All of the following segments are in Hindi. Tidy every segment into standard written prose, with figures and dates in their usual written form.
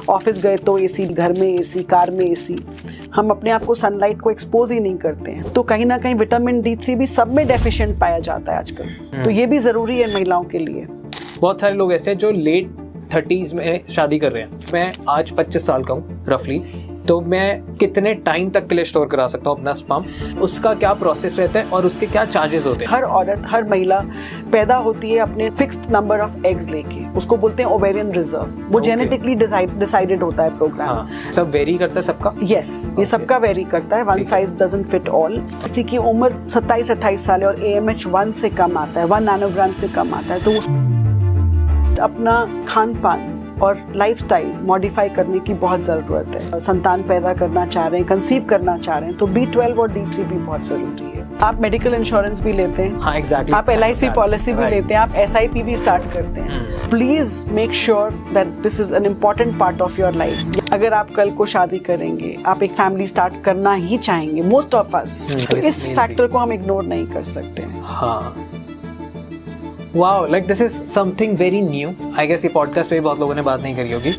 ऑफिस गए तो एसी, घर में एसी, कार में एसी, हम अपने आप को सनलाइट को एक्सपोज ही नहीं करते हैं। तो कहीं ना कहीं विटामिन D3 भी सब में डेफिशिएंट पाया जाता है आजकल, तो ये भी ज़रूरी है महिलाओं के लिए। बहुत सारे लोग ऐसे हैं जो लेट 30s में शादी कर रहे हैं। मैं आज 25 साल का हूँ रफली, तो मैं कितने टाइम तक के लिए स्टोर करा सकता हूँ अपना स्पर्म? उसका क्या प्रोसेस रहता है और उसके क्या चार्जेस होते हैं? हर औरत, हर महिला पैदा होती है अपने फिक्स्ड नंबर ऑफ एग्स लेके, उसको बोलते हैं ओवेरियन रिजर्व। वो जेनेटिकली डिसाइडेड होता है प्रोग्राम। हाँ, सब वेरी करता है सबका? यस, ये सबका वेरी करता है। One size doesn't fit all. किसी की उम्र 27-28 साल है और AMH 1 से कम आता है, 1 नैनोग्राम से कम आता है, तो अपना खान पान और लाइफस्टाइल मॉडिफाई करने की बहुत ज़रूरत है। संतान पैदा करना चाह रहे हैं, कंसीव करना चाह रहे हैं, तो B12 और D3 भी बहुत ज़रूरी है। आप मेडिकल इंश्योरेंस भी लेते हैं? हाँ, एग्जैक्टली। आप LIC पॉलिसी भी लेते हैं, आप SIP भी स्टार्ट करते हैं। Please make sure that this is an important part of your life. अगर आप कल को शादी करेंगे, आप एक फैमिली स्टार्ट करना ही चाहेंगे, मोस्ट ऑफ अस, तो इस फैक्टर को हम इग्नोर नहीं कर सकते हैं। हाँ, wow, like this is something very new. I guess ये पॉडकास्ट पे भी बहुत लोगों ने बात नहीं करी होगी।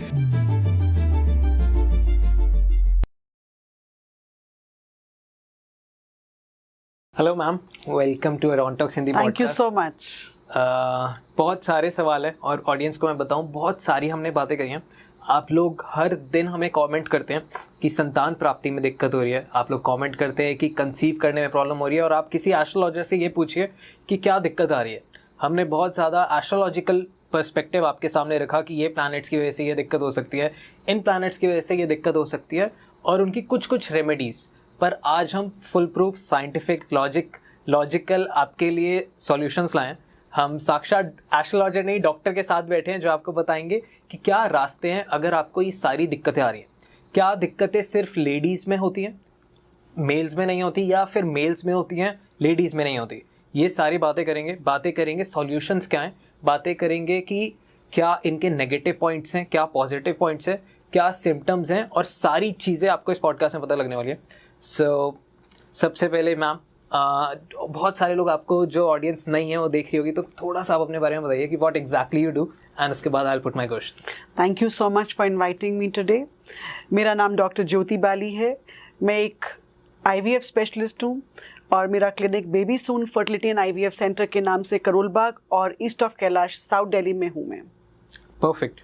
Hello ma'am, welcome to Aerontalks Hindi podcast. Thank you so much. बहुत सारे सवाल है और ऑडियंस को मैं बताऊं, बहुत सारी हमने बातें करी हैं। आप लोग हर दिन हमें कमेंट करते हैं कि संतान प्राप्ति में दिक्कत हो रही है, आप लोग कमेंट करते हैं कि कंसीव करने में प्रॉब्लम हो रही है, और आप किसी एस्ट्रोलॉजर से ये पूछिए कि क्या दिक्कत आ रही है। हमने बहुत ज़्यादा एस्ट्रोलॉजिकल पर्सपेक्टिव आपके सामने रखा कि ये प्लैनेट्स की वजह से ये दिक्कत हो सकती है, इन प्लैनेट्स की वजह से ये दिक्कत हो सकती है, और उनकी कुछ रेमेडीज़। पर आज हम फुल प्रूफ साइंटिफिक लॉजिकल आपके लिए सॉल्यूशंस लाएं। हम साक्षात एस्ट्रोलॉजर नहीं, डॉक्टर के साथ बैठे हैं जो आपको बताएंगे कि क्या रास्ते हैं अगर आपको ये सारी दिक्कतें आ रही हैं। क्या दिक्कतें सिर्फ लेडीज़ में होती हैं, मेल्स में नहीं होती, या फिर मेल्स में होती हैं, लेडीज़ में नहीं होती? ये सारी बातें करेंगे सॉल्यूशंस क्या हैं, बातें करेंगे कि क्या इनके नेगेटिव पॉइंट्स हैं, क्या पॉजिटिव पॉइंट्स हैं, क्या सिम्टम्स हैं, और सारी चीज़ें आपको इस पॉडकास्ट में पता लगने वाली है। सबसे पहले मैम, बहुत सारे लोग, आपको जो ऑडियंस नहीं है वो देख रही होगी, तो थोड़ा सा आप अपने बारे में बताइए कि what exactly you do, and उसके बाद I will put my question. Thank you so much for inviting me today. मेरा नाम डॉक्टर ज्योति बाली है। मैं एक IVF स्पेशलिस्ट हूँ और मेरा clinic baby soon fertility and IVF centre के नाम से करोल बाग और east of Kailash, south Delhi में हूँ मैं। परफेक्ट।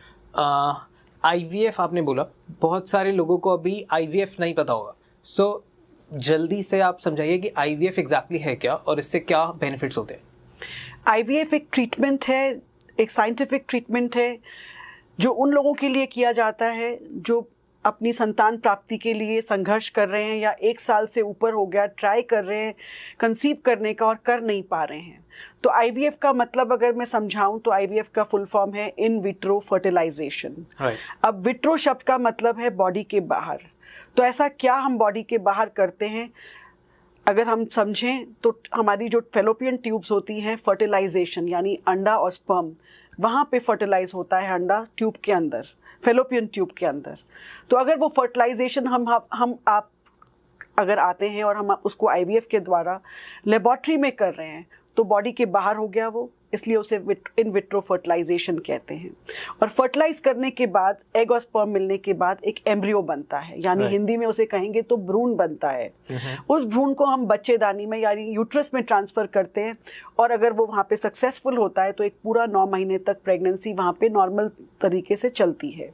IVF आपने बोला, बहुत सारे लोगों को अभी IVF नहीं पता होगा, सो जल्दी से आप समझाइए कि IVF एग्जैक्टली है क्या और इससे क्या बेनिफिट्स होते हैं। IVF एक ट्रीटमेंट है, एक साइंटिफिक ट्रीटमेंट है जो उन लोगों के लिए किया जाता है जो अपनी संतान प्राप्ति के लिए संघर्ष कर रहे हैं या 1 साल से ऊपर हो गया, ट्राई कर रहे हैं कंसीव करने का और कर नहीं पा रहे हैं। तो IVF का मतलब अगर मैं समझाऊं तो IVF का फुल फॉर्म है इन विट्रो फर्टिलाइजेशन। अब विट्रो शब्द का मतलब है बॉडी के बाहर। तो ऐसा क्या हम बॉडी के बाहर करते हैं, अगर हम समझें तो हमारी जो फेलोपियन ट्यूब्स होती हैं, फर्टिलाइजेशन यानी अंडा और स्पर्म, वहाँ पे फर्टिलाइज होता है अंडा ट्यूब के अंदर, फेलोपियन ट्यूब के अंदर। तो अगर वो फर्टिलाइजेशन आप अगर आते हैं और हम उसको IVF के द्वारा लेबोरेटरी में कर रहे हैं तो बॉडी के बाहर हो गया वो, इसलिए उसे इन विट्रो फर्टिलाइजेशन कहते हैं। और फर्टिलाइज करने के बाद एग और स्पर्म मिलने के बाद एक एम्ब्रियो बनता है, यानी हिंदी में उसे कहेंगे तो भ्रूण बनता है। उस भ्रूण को हम बच्चेदानी में यानी यूट्रस में ट्रांसफर करते हैं, और अगर वो वहाँ पे सक्सेसफुल होता है तो एक पूरा 9 महीने तक प्रेगनेंसी वहाँ पे नॉर्मल तरीके से चलती है।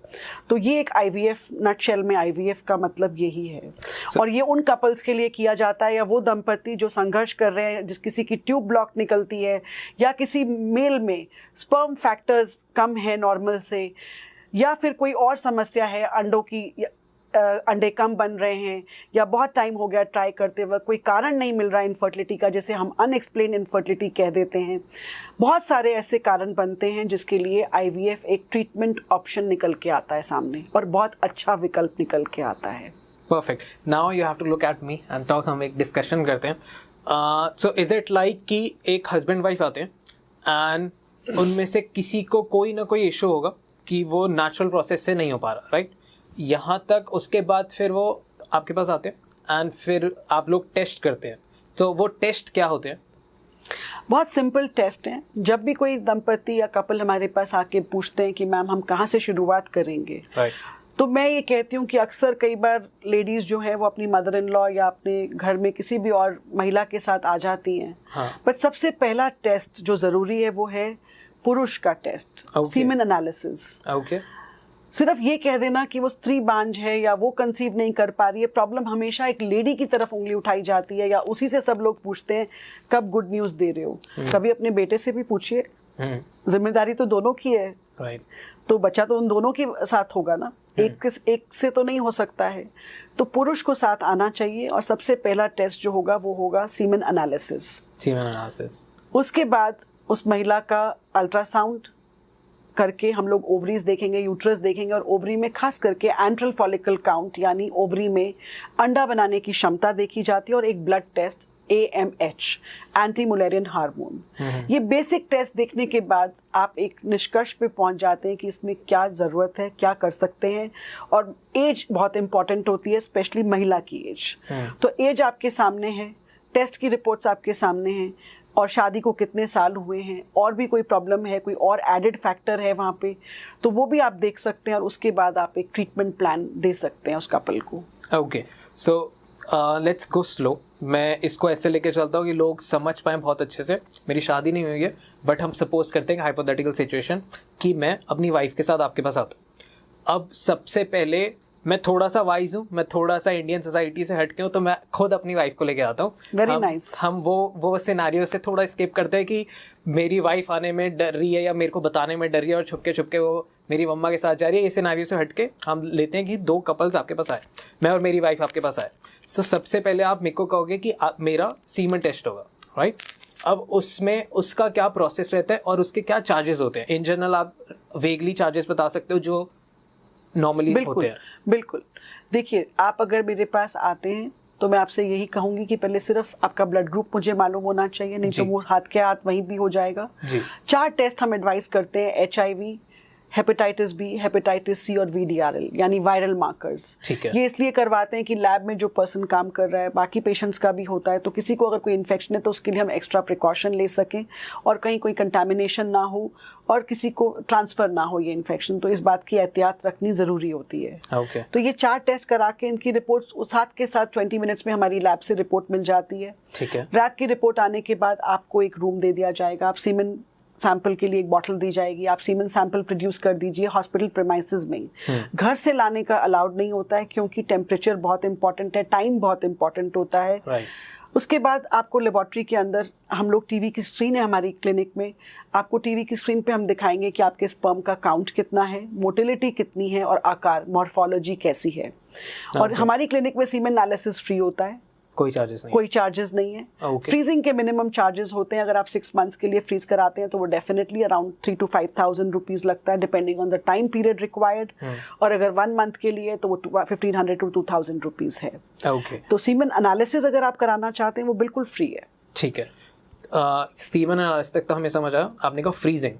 तो ये एक IVF, नटशेल में IVF का मतलब यही है। और ये उन कपल्स के लिए किया जाता है या वो दंपति जो संघर्ष कर रहे हैं, जिस किसी की ट्यूब ब्लॉक निकलती है या किसी मेल में स्पर्म फैक्टर्स कम है नॉर्मल से, या फिर कोई और समस्या है, अंडे कम बन रहे हैं या बहुत टाइम हो गया ट्राई करते वक्त कोई कारण नहीं मिल रहा है इनफर्टिलिटी का, जैसे हम अनएक्सप्लेन इनफर्टिलिटी कह देते हैं। बहुत सारे ऐसे कारण बनते हैं जिसके लिए IVF एक ट्रीटमेंट ऑप्शन निकल के आता है सामने, और बहुत अच्छा विकल्प निकल के आता है। Perfect. Now you have to look at me and talk. हम एक डिस्कशन करते हैं। सो इज इट लाइक कि एक हस्बैंड वाइफ आते हैं एंड उनमें से किसी को कोई ना कोई इशू होगा कि वो नेचुरल प्रोसेस से नहीं हो पा रहा, राइट? यहाँ तक उसके बाद फिर वो आपके पास आते हैं एंड फिर आप लोग टेस्ट करते हैं। तो वो टेस्ट क्या होते हैं? बहुत सिंपल टेस्ट हैं। जब भी कोई दंपति या कपल हमारे पास आके पूछते हैं कि मैम हम कहाँ से शुरुआत करेंगे, तो मैं ये कहती हूँ कि अक्सर कई बार लेडीज़ जो है वो अपनी मदर इन लॉ या अपने घर में किसी भी और महिला के साथ आ जाती हैं, बट सबसे पहला टेस्ट जो ज़रूरी है वो है पुरुष का टेस्ट, सीमेन एनालिसिस। सिर्फ ये कह देना कि वो स्त्री बांझ है या वो कंसीव नहीं कर पा रही है, प्रॉब्लम हमेशा एक लेडी की तरफ उंगली उठाई जाती है या उसी से सब लोग पूछते हैं कब गुड न्यूज़ दे रहे हो। कभी अपने बेटे से भी पूछिए, जिम्मेदारी तो दोनों की है, तो बच्चा तो उन दोनों के साथ होगा ना, एक से तो नहीं हो सकता है। तो पुरुष को साथ आना चाहिए और सबसे पहला टेस्ट जो होगा वो होगा सीमेन एनालिसिस। उसके बाद उस महिला का अल्ट्रासाउंड करके हम लोग ओवरीज देखेंगे, यूट्रस देखेंगे, और ओवरी में खास करके एंट्रल फॉलिकल काउंट यानी ओवरी में अंडा बनाने की क्षमता देखी जाती है, और एक blood test AMH, anti Mullerian hormone. ये बेसिक टेस्ट देखने के बाद आप एक निष्कर्ष पे पहुंच जाते हैं कि इसमें क्या ज़रूरत है, क्या कर सकते हैं। और एज बहुत इंपॉर्टेंट होती है, स्पेशली महिला की एज। तो एज आपके सामने है, टेस्ट की रिपोर्ट्स आपके सामने हैं, और शादी को कितने साल हुए हैं, और भी कोई प्रॉब्लम है, कोई और एडेड फैक्टर है वहाँ पे, तो वो भी आप देख सकते हैं, और उसके बाद आप एक ट्रीटमेंट प्लान दे सकते हैं उस कपल को। Okay, so let's go slow. मैं इसको ऐसे लेके चलता हूँ कि लोग समझ पाएँ बहुत अच्छे से। मेरी शादी नहीं हुई है, बट हम सपोज करते हैं हाइपोथेटिकल सिचुएशन कि मैं अपनी वाइफ के साथ आपके पास आता हूँ। अब सबसे पहले मैं थोड़ा सा वाइज हूँ, मैं थोड़ा सा इंडियन सोसाइटी से हटके हूँ, तो मैं खुद अपनी वाइफ को लेके आता हूँ। Very nice. हम वो सिनारियो से थोड़ा स्किप करते हैं कि मेरी वाइफ आने में डर रही है या मेरे को बताने में डर रही है और छुपके छुपके वो मेरी मम्मा के साथ जा रही है। इस सिनारियो से हटके हम लेते हैं कि दो कपल्स आपके पास आए, मैं और मेरी वाइफ आपके पास आए। सो सबसे पहले आप मेरे को कहोगे कि मेरा सीमेन टेस्ट होगा, राइट? अब उसमें उसका क्या प्रोसेस रहता है और उसके क्या चार्जेस होते हैं? इन जनरल आप वेगली चार्जेस बता सकते हो जो नॉर्मली होते हैं? बिल्कुल। देखिए, आप अगर मेरे पास आते हैं तो मैं आपसे यही कहूंगी कि पहले सिर्फ आपका ब्लड ग्रुप मुझे मालूम होना चाहिए, नहीं तो वो हाथ के हाथ वहीं भी हो जाएगा। 4 टेस्ट हम एडवाइस करते हैं, HIV, hepatitis B, hepatitis C और VDRL यानी वायरल मार्कर्स। ये इसलिए करवाते हैं कि लैब में जो पर्सन काम कर रहा है, बाकी पेशेंट्स का भी होता है, तो किसी को अगर कोई इन्फेक्शन है तो उसके लिए हम एक्स्ट्रा प्रिकॉशन ले सकें और कहीं कोई कंटामिनेशन ना हो और किसी को ट्रांसफ़र ना हो ये इन्फेक्शन। तो इस बात की एहतियात रखनी ज़रूरी होती है। तो ये 4 टेस्ट करा के इनकी रिपोर्ट साथ के साथ 20 मिनट्स में हमारी लैब से रिपोर्ट मिल जाती है। लैब की रिपोर्ट आने के बाद आपको एक रूम दे दिया जाएगा, आप सीमेन सैंपल के लिए एक बॉटल दी जाएगी, आप सीमेन सैंपल प्रोड्यूस कर दीजिए हॉस्पिटल प्रेमाइसेस में। घर से लाने का अलाउड नहीं होता है क्योंकि टेम्परेचर बहुत इंपॉर्टेंट है, टाइम बहुत इंपॉर्टेंट होता है। उसके बाद आपको लेबॉर्ट्री के अंदर हम लोग टीवी की स्क्रीन है हमारी क्लिनिक में, आपको टीवी की स्क्रीन पे हम दिखाएंगे कि आपके स्पर्म का काउंट कितना है, मोटिलिटी कितनी है और आकार मॉर्फोलॉजी कैसी है। और हमारी क्लिनिक में सीमेन एनालिसिस फ्री होता है, कोई चार्जेस नहीं है। फ्रीजिंग के मिनिमम चार्जेस होते हैं, अगर आप 6 मंथ्स के लिए फ्रीज कराते हैं तो वो डेफिनेटली अराउंड 3,000 to 5,000 रुपीज लगता है depending on the time period required. और अगर 1 मंथ के लिए तो वो 1,500 to 2,000 रुपीज है। तो सीमेन एनालिसिस अगर आप कराना चाहते हैं वो बिल्कुल फ्री है। ठीक है, सीमेन एनालिसिस तक तो हमें समझ आया। आपने कहा फ्रीजिंग,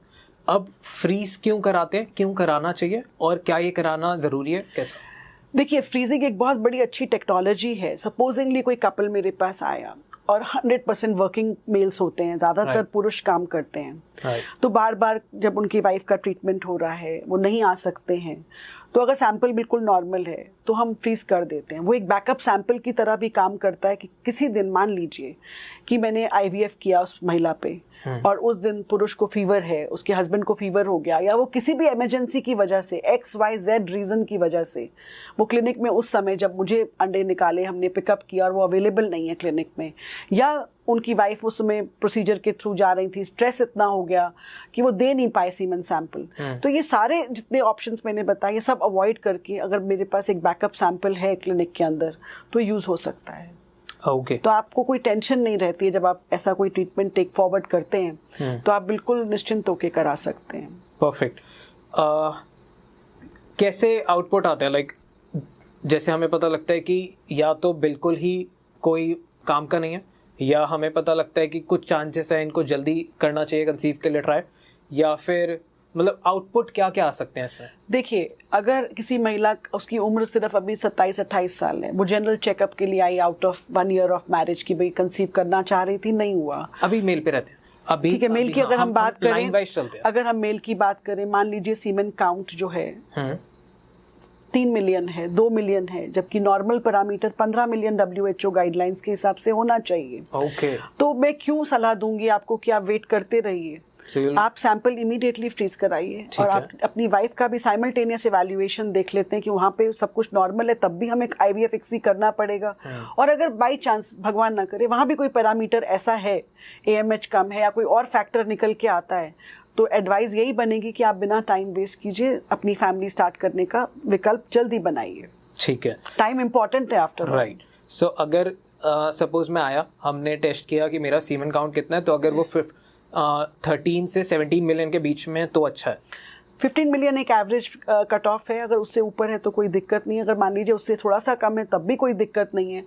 अब फ्रीज क्यों कराते हैं, क्यों कराना चाहिए और क्या ये कराना जरूरी है, कैसा? देखिए, फ्रीजिंग एक बहुत बड़ी अच्छी टेक्नोलॉजी है। सपोजिंगली कोई कपल मेरे पास आया और 100% वर्किंग मेल्स होते हैं, ज़्यादातर पुरुष काम करते हैं, तो बार बार जब उनकी वाइफ का ट्रीटमेंट हो रहा है वो नहीं आ सकते हैं, तो अगर सैंपल बिल्कुल नॉर्मल है तो हम फ्रीज कर देते हैं। वो एक बैकअप सैंपल की तरह भी काम करता है कि किसी दिन मान लीजिए कि मैंने IVF किया उस महिला पे और उस दिन पुरुष को फीवर है, उसके हस्बैंड को फीवर हो गया, या वो किसी भी इमरजेंसी की वजह से XYZ रीज़न की वजह से वो क्लिनिक में उस समय जब मुझे अंडे निकाले हमने पिकअप किया और वो अवेलेबल नहीं है क्लिनिक में, या उनकी वाइफ उस समय प्रोसीजर के थ्रू जा रही थी, स्ट्रेस इतना हो गया कि वो दे नहीं पाए सीमेन सैंपल, तो ये सारे जितने ऑप्शंस मैंने बताए ये सब अवॉइड करके अगर मेरे पास एक बैकअप सैंपल है क्लिनिक के अंदर तो यूज़ हो सकता है। तो आपको कोई टेंशन नहीं रहती है जब आप ऐसा कोई ट्रीटमेंट टेक फॉरवर्ड करते हैं, तो आप बिल्कुल निश्चिंत होकर करा सकते हैं। परफेक्ट। कैसे आउटपुट आता है? लाइक जैसे हमें पता लगता है कि या तो बिल्कुल ही कोई काम का नहीं है, या हमें पता लगता है कि कुछ चांसेस है इनको जल्दी करना चाहिए कंसीव के लिए ट्राई, या फिर मतलब आउटपुट क्या क्या आ सकते हैं इसमें? देखिए, अगर किसी महिला उसकी उम्र सिर्फ अभी 27-28 साल है, वो जनरल चेकअप के लिए I out of 1 year of marriage की भाई कंसीव करना चाह रही थी, नहीं हुआ, अभी मेल पे रहते हैं अभी, ठीक है, मेल की अगर हम बात करें, अगर हम मेल की बात करें, मान लीजिए सीमेन काउंट जो है 3 मिलियन है, 2 मिलियन है, जबकि normal parameter 15 million WHO guidelines के हिसाब से होना चाहिए। ओके। तो मैं क्यों सलाह दूंगी आपको कि आप वेट करते रहिए, आप सैंपल इमीडिएटली फ्रीज कराइए और आप अपनी वाइफ का भी साइमल्टेनियस इवैल्यूएशन देख लेते हैं कि वहाँ पे सब कुछ नॉर्मल है, तब भी हमें IVF XC करना पड़ेगा। और अगर बाई चांस भगवान ना करे वहाँ भी कोई पैरामीटर ऐसा है, AMH कम है या कोई और फैक्टर निकल के आता है, तो एडवाइस यही बनेगी कि आप बिना टाइम वेस्ट कीजिए अपनी फैमिली स्टार्ट करने का विकल्प जल्दी बनाइए। ठीक है, टाइम इम्पोर्टेंट है आफ्टर। राइट। सो अगर सपोज मैं आया, हमने टेस्ट किया कि मेरा सीमेन काउंट कितना है, तो अगर वो 13 से 17 मिलियन के बीच में तो अच्छा है। 15 मिलियन एक एवरेज कट ऑफ है, अगर उससे ऊपर है तो कोई दिक्कत नहीं है, अगर मान लीजिए उससे थोड़ा सा कम है तब भी कोई दिक्कत नहीं है,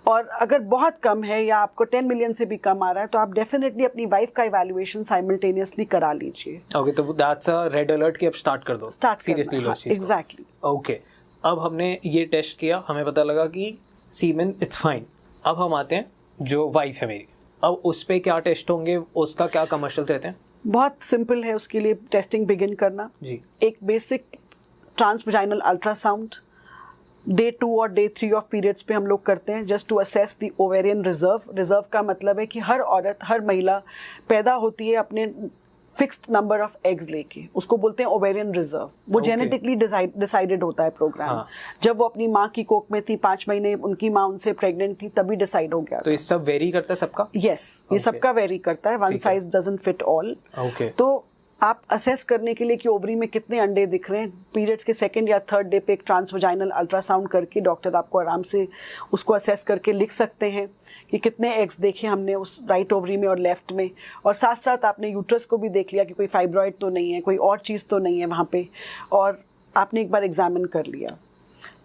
और अगर बहुत कम है या आपको 10 मिलियन से भी कम आ रहा है तो आप डेफिनेटली अपनी वाइफ का इवैल्यूएशन साइमल्टेनियसली करा लीजिए। ओके, तो दैट्स अ रेड अलर्ट कि अब स्टार्ट कर दो, सीरियसली लो इस चीज़ को। एग्जैक्टली। ओके, अब हमने ये टेस्ट किया, हमें पता लगा कि सीमेन इट्स फाइन। अब हम आते हैं जो वाइफ है मेरी, अब उस पे क्या टेस्ट होंगे, उसका क्या कमर्शियल्स रहते हैं? बहुत सिंपल है उसके लिए टेस्टिंग बिगिन करना जी। एक बेसिक ट्रांसवजाइनल अल्ट्रासाउंड डे 2 और डे 3 ऑफ पीरियड्स पे हम लोग करते हैं, just to assess the ovarian reserve. Reserve का मतलब है कि हर औरत, हर महिला पैदा होती है अपने फिक्स्ड नंबर ऑफ एग्स लेके, उसको बोलते हैं ओवेरियन रिजर्व। वो जेनेटिकली डिसाइडेड होता है प्रोग्राम। हाँ। जब वो अपनी माँ की कोख में थी, 5 महीने उनकी माँ उनसे प्रेग्नेंट थी, तभी डिसाइड हो गया। तो ये सब वेरी करता है सबका? यस, ये सबका वेरी करता है, one size doesn't fit all. Okay. तो आप असेस करने के लिए कि ओवरी में कितने अंडे दिख रहे हैं, पीरियड्स के 2nd या 3rd डे पे एक ट्रांसवजाइनल अल्ट्रासाउंड करके डॉक्टर आपको आराम से उसको असेस करके लिख सकते हैं कि कितने एग्स देखे हमने उस राइट ओवरी में और लेफ्ट में, और साथ साथ आपने यूट्रस को भी देख लिया कि कोई फाइब्रॉइड तो नहीं है, कोई और चीज़ तो नहीं है वहाँ पे, और आपने एक बार एग्जामिन कर लिया।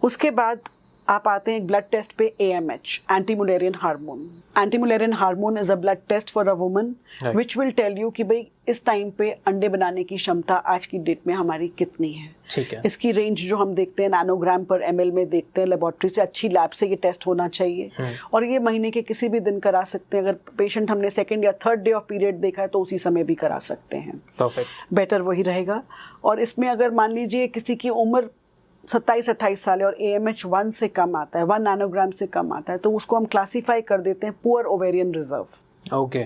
उसके बाद आप आते हैं एक ब्लड टेस्ट पे, AMH, anti Mullerian hormone. Anti Mullerian hormone is a blood test for a woman which will tell you कि भाई इस टाइम पे अंडे बनाने की क्षमता आज की डेट में हमारी कितनी है। ठीक है। इसकी रेंज जो हम देखते हैं नैनोग्राम पर ml में देखते हैं, लेबोरेटरी से, अच्छी लैब से ये टेस्ट होना चाहिए, और ये महीने के किसी भी दिन करा सकते हैं। अगर पेशेंट हमने 2nd या 3rd डे ऑफ पीरियड देखा है तो उसी समय भी करा सकते हैं। परफेक्ट, बेटर वही रहेगा। और इसमें अगर मान लीजिए किसी की उम्र 27-28 साल है और AMH 1 से कम आता है, 1 नैनोग्राम से कम आता है, तो उसको हम क्लासीफाई कर देते हैं पुअर ओवेरियन रिजर्व। ओके।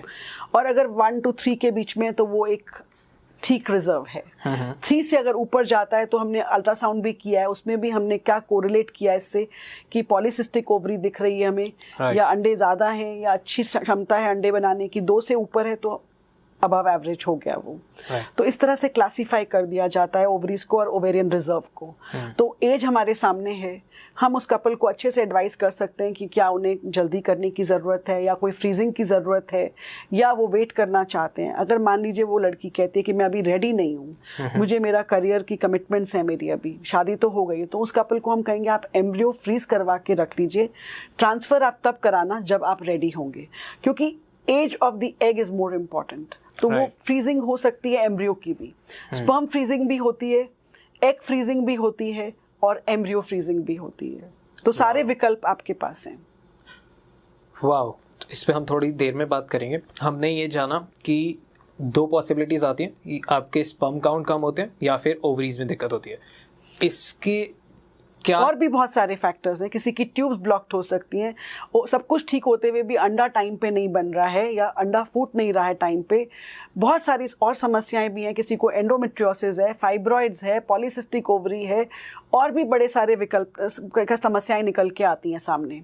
और अगर 1 to 3 के बीच में तो वो एक ठीक रिजर्व है। 3 से अगर ऊपर जाता है तो हमने अल्ट्रासाउंड भी किया है, उसमें भी हमने क्या कोरिलेट किया है इससे कि पॉलीसिस्टिक ओवरी दिख रही है हमें, या अंडे ज़्यादा हैं या अच्छी क्षमता है अंडे बनाने की, 2 से ऊपर है तो अबव एवरेज हो गया वो। तो इस तरह से क्लासीफाई कर दिया जाता है ओवरीज को और ओवेरियन रिजर्व को। तो एज हमारे सामने है, हम उस कपल को अच्छे से एडवाइस कर सकते हैं कि क्या उन्हें जल्दी करने की ज़रूरत है या कोई फ्रीजिंग की ज़रूरत है, या वो वेट करना चाहते हैं। अगर मान लीजिए वो लड़की कहती है कि मैं अभी रेडी नहीं हूँ, मुझे मेरा करियर की कमिटमेंट्स हैं, मेरी अभी शादी तो हो गई है, तो उस कपल को हम कहेंगे आप एम्ब्रियो फ्रीज करवा के रख लीजिए, ट्रांसफ़र आप तब कराना जब आप रेडी होंगे, क्योंकि age of the egg is more important. तो वो फ्रीजिंग हो सकती है एम्ब्रियो की भी, स्पर्म फ्रीजिंग भी होती है, एग फ्रीजिंग भी होती है, और एम्ब्रियो फ्रीजिंग भी होती है। तो सारे विकल्प आपके पास हैं। वाओ, तो इस पे हम थोड़ी देर में बात करेंगे। हमने ये जाना कि 2 पॉसिबिलिटीज आती हैं कि आपके स्पर्म काउंट कम होते हैं या फिर ओवरीज में दिक्कत होती है। इसकी क्या और भी बहुत सारे फैक्टर्स हैं, किसी की ट्यूब्स ब्लॉक्ड हो सकती हैं, सब कुछ ठीक होते हुए भी अंडा टाइम पे नहीं बन रहा है या अंडा फूट नहीं रहा है टाइम पे। बहुत सारी और समस्याएं भी हैं, किसी को एंडोमेट्रियोसिस है, फाइब्रॉइड्स है, पॉलीसिस्टिक ओवरी है, और भी बड़े सारे विकल्प समस्याएं निकल के आती हैं सामने।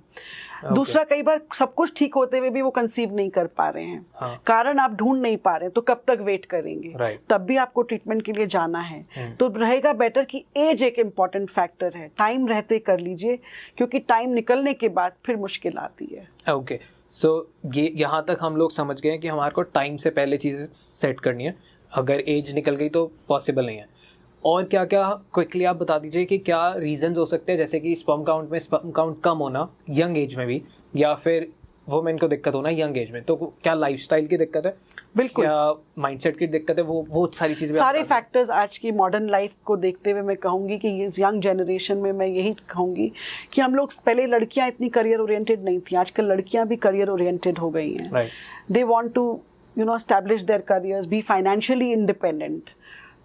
दूसरा, कई बार सब कुछ ठीक होते हुए भी वो कंसीव नहीं कर पा रहे हैं। कारण आप ढूंढ नहीं पा रहे हैं, तो कब तक वेट करेंगे? तब भी आपको ट्रीटमेंट के लिए जाना है। तो रहेगा बेटर कि एज एक इम्पॉर्टेंट फैक्टर है, टाइम रहते कर लीजिए, क्योंकि टाइम निकलने के बाद फिर मुश्किल आती है। ओके, सो ये यहाँ तक हम लोग समझ गए कि हमारे को टाइम से पहले चीज़ें सेट करनी है, अगर एज निकल गई तो पॉसिबल नहीं है। और क्या क्या क्विकली आप बता दीजिए कि क्या रीजंस हो सकते हैं, जैसे कि स्पर्म काउंट कम होना यंग एज में भी, या फिर वुमेन को दिक्कत होना यंग एज में, तो क्या लाइफस्टाइल की दिक्कत है? बिल्कुल। क्या माइंडसेट की दिक्कत है? वो सारी चीज़ें, सारे फैक्टर्स आज की मॉडर्न लाइफ को देखते हुए मैं कहूँगी कि ये यंग जनरेशन में मैं यही कहूँगी कि हम लोग, पहले लड़कियाँ इतनी करियर ओरिएंटेड नहीं थी, आजकल लड़कियाँ भी करियर ओरिएंटेड हो गई हैं। They want to establish their careers, be financially independent.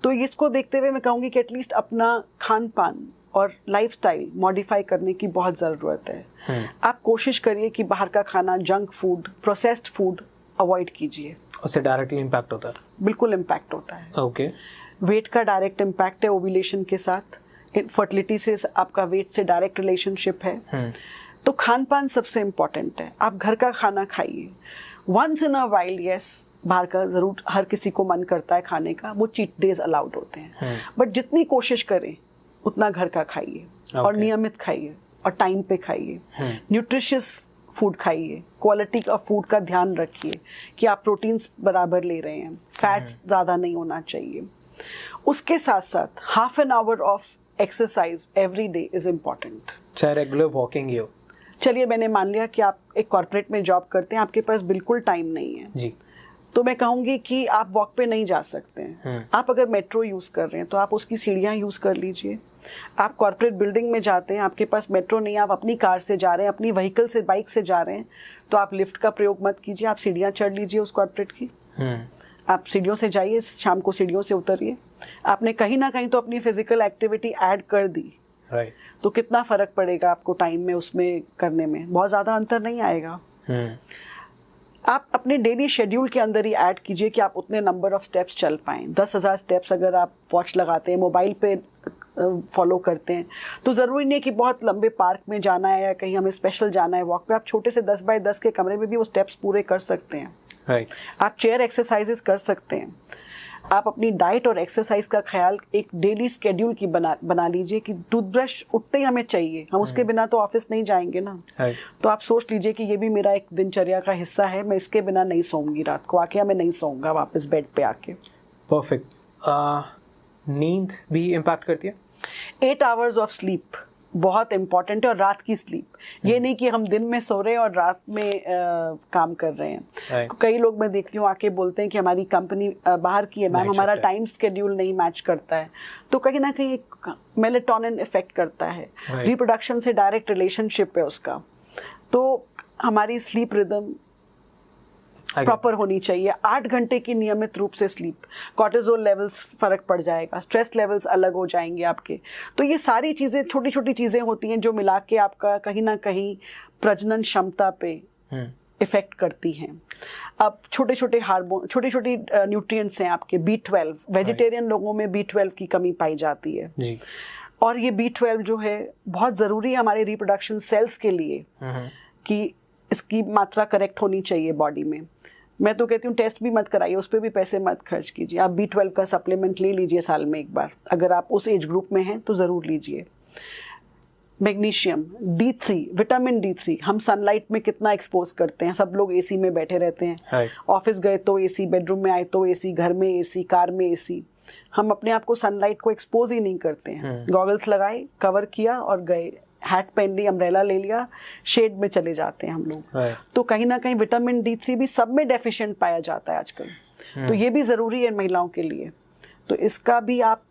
तो इसको देखते हुए मैं कहूँगी कि एटलीस्ट अपना खान पान और लाइफस्टाइल मॉडिफाई करने की बहुत ज़रूरत है। आप कोशिश करिए कि बाहर का खाना, junk food, processed food avoid कीजिए। उससे डायरेक्टली इम्पैक्ट होता है? बिल्कुल इम्पैक्ट होता है। ओके। वेट का डायरेक्ट इम्पैक्ट है ओव्यूलेशन के साथ, फर्टिलिटी से आपका वेट से डायरेक्ट रिलेशनशिप है। तो खान पान सबसे इम्पॉर्टेंट है। आप घर का खाना खाइए। Once in a while, yes, बाहर का ज़रूर हर किसी को मन करता है खाने का, वो चीट डेज अलाउड होते हैं, बट जितनी कोशिश करें उतना घर का खाइए और नियमित खाइए और टाइम पे खाइए। न्यूट्रिशियस फूड खाइए, क्वालिटी का फूड का ध्यान रखिए कि आप प्रोटीन्स बराबर ले रहे हैं, फैट्स ज़्यादा नहीं होना चाहिए। उसके साथ साथ half an hour of exercise every day is important. चाहे रेगुलर वॉकिंग ही हो। चलिए, मैंने मान लिया कि आप एक कॉर्पोरेट में जॉब करते हैं, आपके पास बिल्कुल टाइम नहीं है जी, तो मैं कहूँगी कि आप वॉक पे नहीं जा सकते हैं। आप अगर मेट्रो यूज़ कर रहे हैं तो आप उसकी सीढ़ियाँ यूज़ कर लीजिए। आप कॉर्पोरेट बिल्डिंग में जाते हैं, आपके पास मेट्रो नहीं है, आप अपनी कार से जा रहे हैं, अपनी व्हीकल से, बाइक से जा रहे हैं, तो आप लिफ्ट का प्रयोग मत कीजिए, आप सीढ़ियाँ चढ़ लीजिए उस कॉर्पोरेट की। आप सीढ़ियों से जाइए, शाम को सीढ़ियों से उतरिए। आपने कहीं ना कहीं तो अपनी फिजिकल एक्टिविटी ऐड कर दी, राइट, तो कितना फ़र्क पड़ेगा आपको टाइम में उसमें करने में? बहुत ज़्यादा अंतर नहीं आएगा। आप अपने डेली शेड्यूल के अंदर ही ऐड कीजिए कि आप उतने नंबर ऑफ स्टेप्स चल पाएँ। 10,000 स्टेप्स अगर आप वॉच लगाते हैं, मोबाइल पे फॉलो करते हैं, तो ज़रूरी नहीं कि बहुत लंबे पार्क में जाना है या कहीं हमें स्पेशल जाना है वॉक पे। आप छोटे से 10 बाय 10 के कमरे में भी वो स्टेप्स पूरे कर सकते हैं। राइट। आप चेयर एक्सरसाइजेस कर सकते हैं। आप अपनी डाइट और एक्सरसाइज का ख्याल एक डेली स्केड्यूल की बना लीजिए कि टूथब्रश उठते ही हमें चाहिए, हम उसके बिना तो ऑफिस नहीं जाएंगे ना। तो आप सोच लीजिए कि ये भी मेरा एक दिनचर्या का हिस्सा है, मैं इसके बिना नहीं सोऊंगी, रात को आके मैं नहीं सोऊंगा वापस बेड पे आके। परफेक्ट। नींद भी इम्पैक्ट करती है? 8 आवर्स ऑफ स्लीप बहुत इम्पॉर्टेंट है, और रात की स्लीप। ये नहीं कि हम दिन में सो रहे हैं और रात में काम कर रहे हैं। कई लोग मैं देखती हूँ आके बोलते हैं कि हमारी कंपनी बाहर की है मैम, हमारा टाइम स्केड्यूल नहीं मैच करता है। तो कहीं ना कहीं एक मेलेटोनिन इफेक्ट करता है, रिप्रोडक्शन से डायरेक्ट रिलेशनशिप है उसका। तो हमारी स्लीप रिदम प्रॉपर होनी चाहिए। 8 घंटे की नियमित रूप से स्लीप, कॉर्टिसोल लेवल्स फर्क पड़ जाएगा, स्ट्रेस लेवल्स अलग हो जाएंगे आपके। तो ये सारी चीज़ें, छोटी छोटी चीज़ें होती हैं जो मिला के आपका कहीं ना कहीं प्रजनन क्षमता पे इफेक्ट करती हैं। अब छोटे छोटे हार्मोन, छोटी छोटी न्यूट्रिएंट्स हैं आपके। B12, वेजिटेरियन लोगों में B12 की कमी पाई जाती है जी। और ये B12 जो है बहुत ज़रूरी है हमारे रिप्रोडक्शन सेल्स के लिए कि इसकी मात्रा करेक्ट होनी चाहिए बॉडी में। मैं तो कहती हूँ टेस्ट भी मत कराइए, उस पर भी पैसे मत खर्च कीजिए। आप B12 का सप्लीमेंट ले लीजिए साल में एक बार, अगर आप उस एज ग्रुप में हैं तो ज़रूर लीजिए। मैग्नीशियम, D3, विटामिन D3 हम सनलाइट में कितना एक्सपोज करते हैं। सब लोग एसी में बैठे रहते हैं, ऑफिस गए तो एसी, बेडरूम में आए तो एसी, घर में एसी, कार में एसी। हम अपने आप को सनलाइट को एक्सपोज ही नहीं करते हैं। गॉगल्स लगाए, कवर किया और गए, हैट पहन ली, अम्ब्रेला ले लिया, शेड में चले जाते हैं हम लोग। तो कहीं ना कहीं विटामिन D3 भी सब में डेफिशिएंट पाया जाता है आजकल। तो ये भी ज़रूरी है महिलाओं के लिए। तो इसका भी आप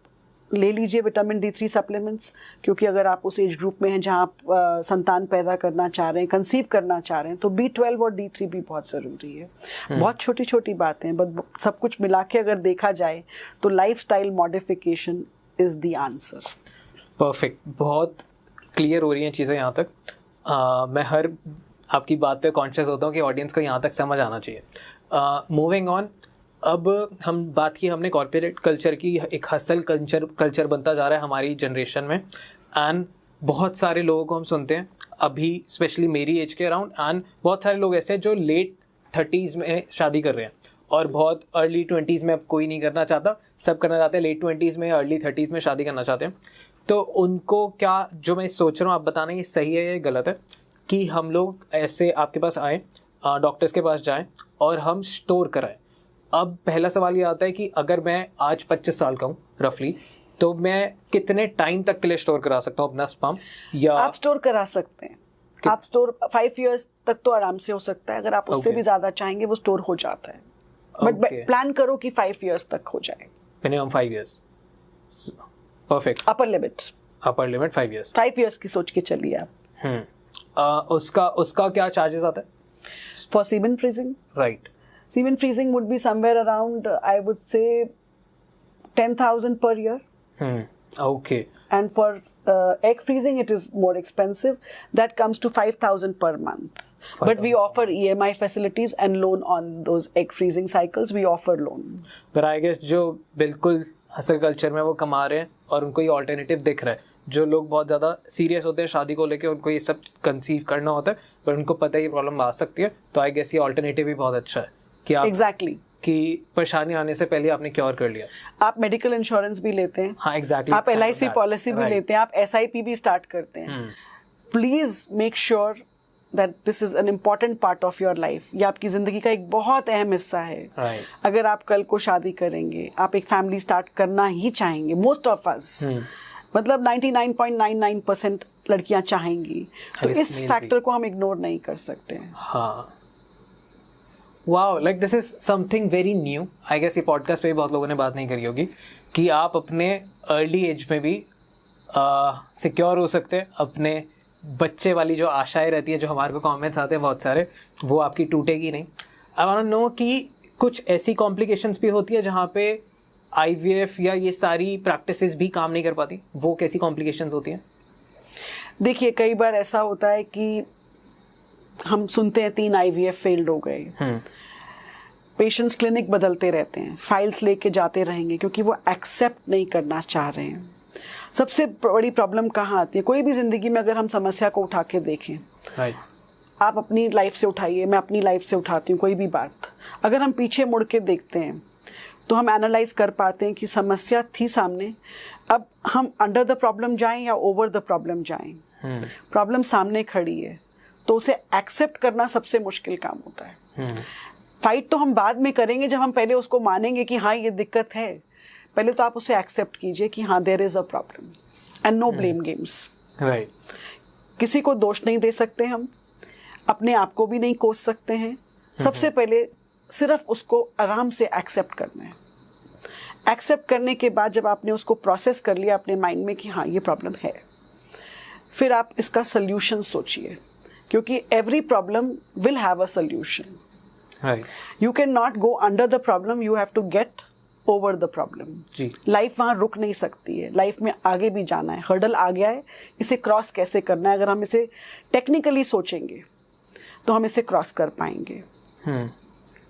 ले लीजिए विटामिन D3 सप्लीमेंट्स, क्योंकि अगर आप उस एज ग्रुप में हैं जहाँ आप संतान पैदा करना चाह रहे हैं, कंसीव करना चाह रहे हैं, तो B12 और D3 भी बहुत ज़रूरी है। बहुत छोटी छोटी बातें, बट सब कुछ मिला के अगर देखा जाए तो lifestyle modification is the answer. Perfect, बहुत क्लियर हो रही हैं चीज़ें यहाँ तक। मैं हर आपकी बात पे कॉन्शियस होता हूँ कि ऑडियंस को यहाँ तक समझ आना चाहिए। मूविंग ऑन, अब हम बात की हमने कॉर्पोरेट कल्चर की, एक हसल कल्चर बनता जा रहा है हमारी जनरेशन में, एंड बहुत सारे लोगों को हम सुनते हैं अभी, स्पेशली मेरी एज के अराउंड, एंड बहुत सारे लोग ऐसे हैं जो लेट 30s में शादी कर रहे हैं और बहुत अर्ली 20s में अब कोई नहीं करना चाहता, सब करना चाहते हैं लेट 20s में, अर्ली 30s में शादी करना चाहते हैं। तो उनको क्या, जो मैं सोच रहा हूँ आप बताना ये सही है या गलत है, कि हम लोग ऐसे आपके पास आएँ, डॉक्टर्स के पास जाएं और हम स्टोर कराएं। अब पहला सवाल ये आता है कि अगर मैं आज 25 साल का हूँ रफली, तो मैं कितने टाइम तक के लिए स्टोर करा सकता हूँ अपना स्पर्म? या आप स्टोर करा सकते हैं, आप स्टोर 5 years तक तो आराम से हो सकता है। अगर आप उससे भी ज़्यादा चाहेंगे वो स्टोर हो जाता है, बट प्लान करो कि 5 years तक हो जाए। Minimum 5 years, perfect. Upper limit 5 years। 5 years की सोच के चलिए आप। उसका क्या चार्जेस आता है? For semen freezing, right, semen freezing would be somewhere around, I would say 10,000 per year. Okay. And for egg freezing, it is more expensive. That comes to 5,000 per month. But we offer EMI facilities and loan on those egg freezing cycles. We offer loan. पर आई गेस जो बिल्कुल हसल कल्चर में वो कमा रहे हैं और उनको ये ऑल्टरनेटिव दिख रहा है, जो लोग बहुत ज़्यादा सीरियस होते हैं शादी को लेके, उनको ये सब कंसीव करना होता है पर उनको पता है ये प्रॉब्लम आ सकती है, तो आई गेस ये ऑल्टरनेटिव भी बहुत अच्छा है कि आप Exactly. कि परेशानी आने से पहले आपने क्योर कर लिया. आप मेडिकल इंश्योरेंस भी लेते हैं. हाँ एग्जैक्टली. आप LIC पॉलिसी भी लेते हैं. आप SIP भी स्टार्ट करते हैं. Please make sure that this is an important part of your life. ये आपकी जिंदगी का एक बहुत अहम हिस्सा है. अगर आप कल को शादी करेंगे, आप एक फैमिली स्टार्ट करना ही चाहेंगे, मोस्ट ऑफ अस, मतलब 99.99% लड़कियां चाहेंगी, तो इस फैक्टर को हम इग्नोर नहीं कर सकते हैं. हाँ. Wow, like this is something very new. I guess ये पॉडकास्ट पे भी बहुत लोगों ने बात नहीं करी होगी कि आप अपने अर्ली एज में भी सिक्योर हो सकते हैं. अपने बच्चे वाली जो आशाएं रहती है, जो हमारे को कमेंट्स आते हैं बहुत सारे, वो आपकी टूटेगी नहीं. आई वांट टू नो कि कुछ ऐसी कॉम्प्लिकेशंस भी होती है जहाँ पे IVF या ये सारी प्रैक्टिसेस भी काम नहीं कर पाती, वो कैसी कॉम्प्लिकेशंस होती हैं? देखिए, कई बार ऐसा होता है कि हम सुनते हैं 3 IVF फेल्ड हो गए. पेशेंट्स क्लिनिक बदलते रहते हैं, फाइल्स लेके जाते रहेंगे क्योंकि वो एक्सेप्ट नहीं करना चाह रहे हैं. सबसे बड़ी प्रॉब्लम कहाँ आती है? कोई भी जिंदगी में अगर हम समस्या को उठा के देखें, आप अपनी लाइफ से उठाइए, मैं अपनी लाइफ से उठाती हूँ कोई भी बात, अगर हम पीछे मुड़ के देखते हैं तो हम एनालाइज कर पाते हैं कि समस्या थी सामने, अब हम अंडर द प्रॉब्लम जाएं या ओवर द प्रॉब्लम जाएं. प्रॉब्लम सामने खड़ी है तो उसे एक्सेप्ट करना सबसे मुश्किल काम होता है. फाइट तो हम बाद में करेंगे जब हम पहले उसको मानेंगे कि हाँ ये दिक्कत है. पहले तो आप उसे एक्सेप्ट कीजिए कि हाँ there is a problem, and no blame games. Right. किसी को दोष नहीं दे सकते, हम अपने आप को भी नहीं कोस सकते हैं. सबसे पहले सिर्फ उसको आराम से एक्सेप्ट करना है. एक्सेप्ट करने के बाद जब आपने उसको प्रोसेस कर लिया अपने माइंड में कि हाँ ये प्रॉब्लम है, फिर आप इसका सोल्यूशन सोचिए, क्योंकि every problem will have a solution. You can not go under the problem, you have to get over the problem. Life वहाँ रुक नहीं सकती है, लाइफ में आगे भी जाना है. हर्डल आ गया है, इसे क्रॉस कैसे करना है, अगर हम इसे टेक्निकली सोचेंगे तो हम इसे क्रॉस कर पाएंगे.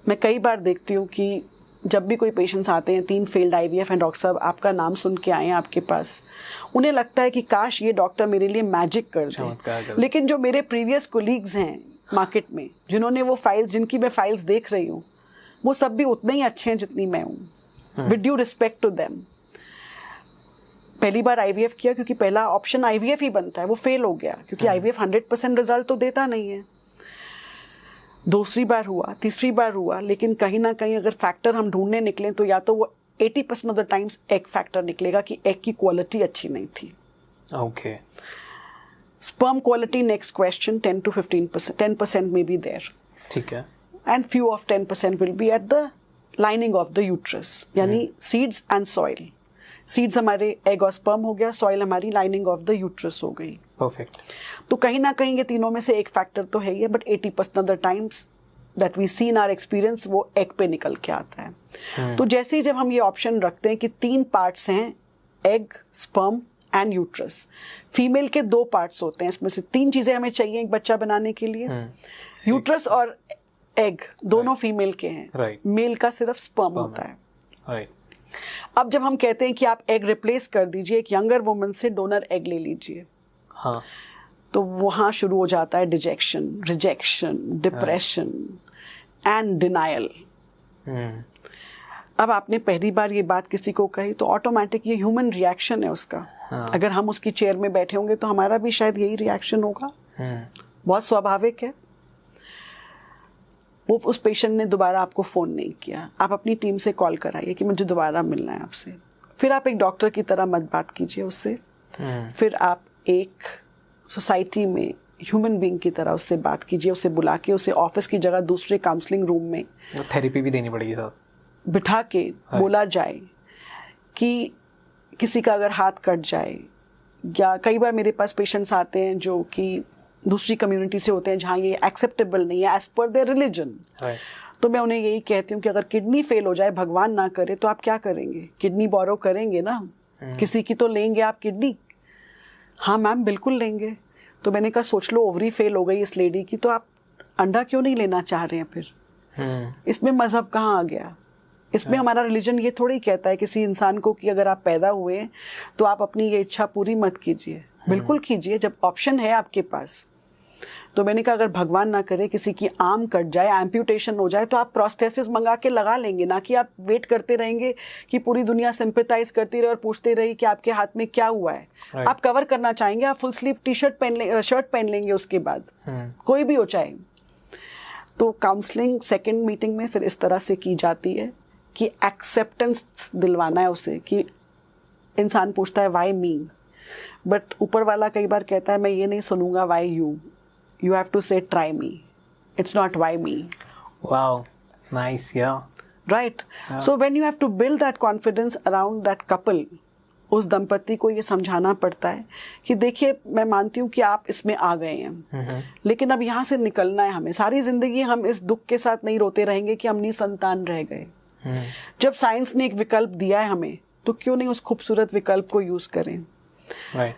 मैं कई बार देखती हूँ कि जब भी कोई पेशेंट्स आते हैं 3 फेल्ड IVF एंड डॉक्टर साहब आपका नाम सुन के आए हैं आपके पास, उन्हें लगता है कि काश ये डॉक्टर मेरे लिए मैजिक कर दे. लेकिन जो मेरे प्रीवियस कोलीग्स हैं मार्केट में, जिन्होंने वो फाइल्स, जिनकी मैं फाइल्स देख रही हूँ, वो सब भी उतने ही अच्छे हैं जितनी मैं हूँ. With due respect to them. पहली बार IVF किया क्योंकि पहला ऑप्शन IVF ही बनता है, वो फेल हो गया क्योंकि IVF 100% रिजल्ट तो देता नहीं है. दूसरी बार हुआ, तीसरी बार हुआ, लेकिन कहीं ना कहीं अगर फैक्टर हम ढूंढने निकलें तो या तो वो 80% of the times egg factor निकलेगा कि एग की क्वालिटी अच्छी नहीं थी. Okay. Sperm quality, next question, 10 to 15%, 10% may be there. ठीक है. And few of 10% will be at the lining of the uterus, यानी seeds and soil. सीड्स हमारे एग और स्पर्म हो गया, सॉइल हमारी लाइनिंग ऑफ द यूट्रस हो गई. परफेक्ट. तो कहीं ना कहीं ये तीनों में से एक फैक्टर तो है ही है, but 80% of the times that we see in our experience वो एग पे निकल के आता है. तो जैसे ही जब हम ये ऑप्शन रखते हैं कि 3 पार्ट्स हैं, egg, sperm and uterus. Female के 2 पार्ट्स होते हैं, इसमें से 3 चीजें हमें चाहिए एक बच्चा बनाने के लिए. यूट्रस और एग दोनों फीमेल के हैं, मेल का सिर्फ स्पर्म होता है. अब जब हम कहते हैं कि आप एग रिप्लेस कर दीजिए, एक यंगर वुमन से डोनर एग ले लीजिए, हाँ, तो वहां शुरू हो जाता है detection, rejection, depression and denial. अब आपने पहली बार ये बात किसी को कही तो ऑटोमेटिक ये ह्यूमन रिएक्शन है उसका. अगर हम उसकी चेयर में बैठे होंगे तो हमारा भी शायद यही रिएक्शन होगा. बहुत स्वाभाविक है. वो उस पेशेंट ने दोबारा आपको फ़ोन नहीं किया, आप अपनी टीम से कॉल कराइए कि मुझे दोबारा मिलना है आपसे. फिर आप एक डॉक्टर की तरह मत बात कीजिए उससे. फिर आप एक सोसाइटी में ह्यूमन बीइंग की तरह उससे बात कीजिए, उसे बुला के उसे ऑफिस की जगह दूसरे काउंसलिंग रूम में थेरेपी भी देनी पड़ेगी साथ, बिठा के बोला जाए कि किसी का अगर हाथ कट जाए, या कई बार मेरे पास पेशेंट्स आते हैं जो कि दूसरी कम्युनिटी से होते हैं जहाँ ये एक्सेप्टेबल नहीं है एज पर देयर रिलीजन. तो मैं उन्हें यही कहती हूँ कि अगर किडनी फेल हो जाए, भगवान ना करे, तो आप क्या करेंगे? किडनी बोरो करेंगे ना, किसी की तो लेंगे आप किडनी? हाँ मैम बिल्कुल लेंगे। तो मैंने कहा सोच लो ओवरी फेल हो गई इस लेडी की, तो आप अंडा क्यों नहीं लेना चाह रहे हैं फिर? इसमें मजहब कहाँ आ गया? इसमें हमारा रिलीजन ये थोड़ी कहता है किसी इंसान को कि अगर आप पैदा हुए तो आप अपनी ये इच्छा पूरी मत कीजिए। बिल्कुल कीजिए जब ऑप्शन है आपके पास। तो मैंने कहा अगर भगवान ना करे किसी की आर्म कट जाए, एम्प्यूटेशन हो जाए, तो आप प्रोस्थेसिस मंगा के लगा लेंगे, ना कि आप वेट करते रहेंगे कि पूरी दुनिया सिंपैथाइज करती रहे और पूछते रही कि आपके हाथ में क्या हुआ है। आप कवर करना चाहेंगे, आप फुल स्लीव टी शर्ट पहन लेंगे, शर्ट पहन लेंगे उसके बाद, कोई भी हो चाहे। तो काउंसलिंग सेकेंड मीटिंग में फिर इस तरह से की जाती है कि एक्सेप्टेंस दिलवाना है उसे, कि इंसान पूछता है वाई मी, बट ऊपर वाला कई बार कहता है मैं ये नहीं सुनूंगा Y you have to say try me, it's not why me. Wow, nice, yeah. Right. So when you have to build that confidence around that couple, उस दंपति को ये समझाना पड़ता है कि देखिए मैं मानती हूँ कि आप इसमें आ गए हैं, लेकिन अब यहाँ से निकलना है हमें। सारी जिंदगी हम इस दुख के साथ नहीं रोते रहेंगे कि हम निसंतान रह गए। जब साइंस ने एक विकल्प दिया है हमें, तो क्यों नहीं उस खूबसूरत विकल्प को यूज करें।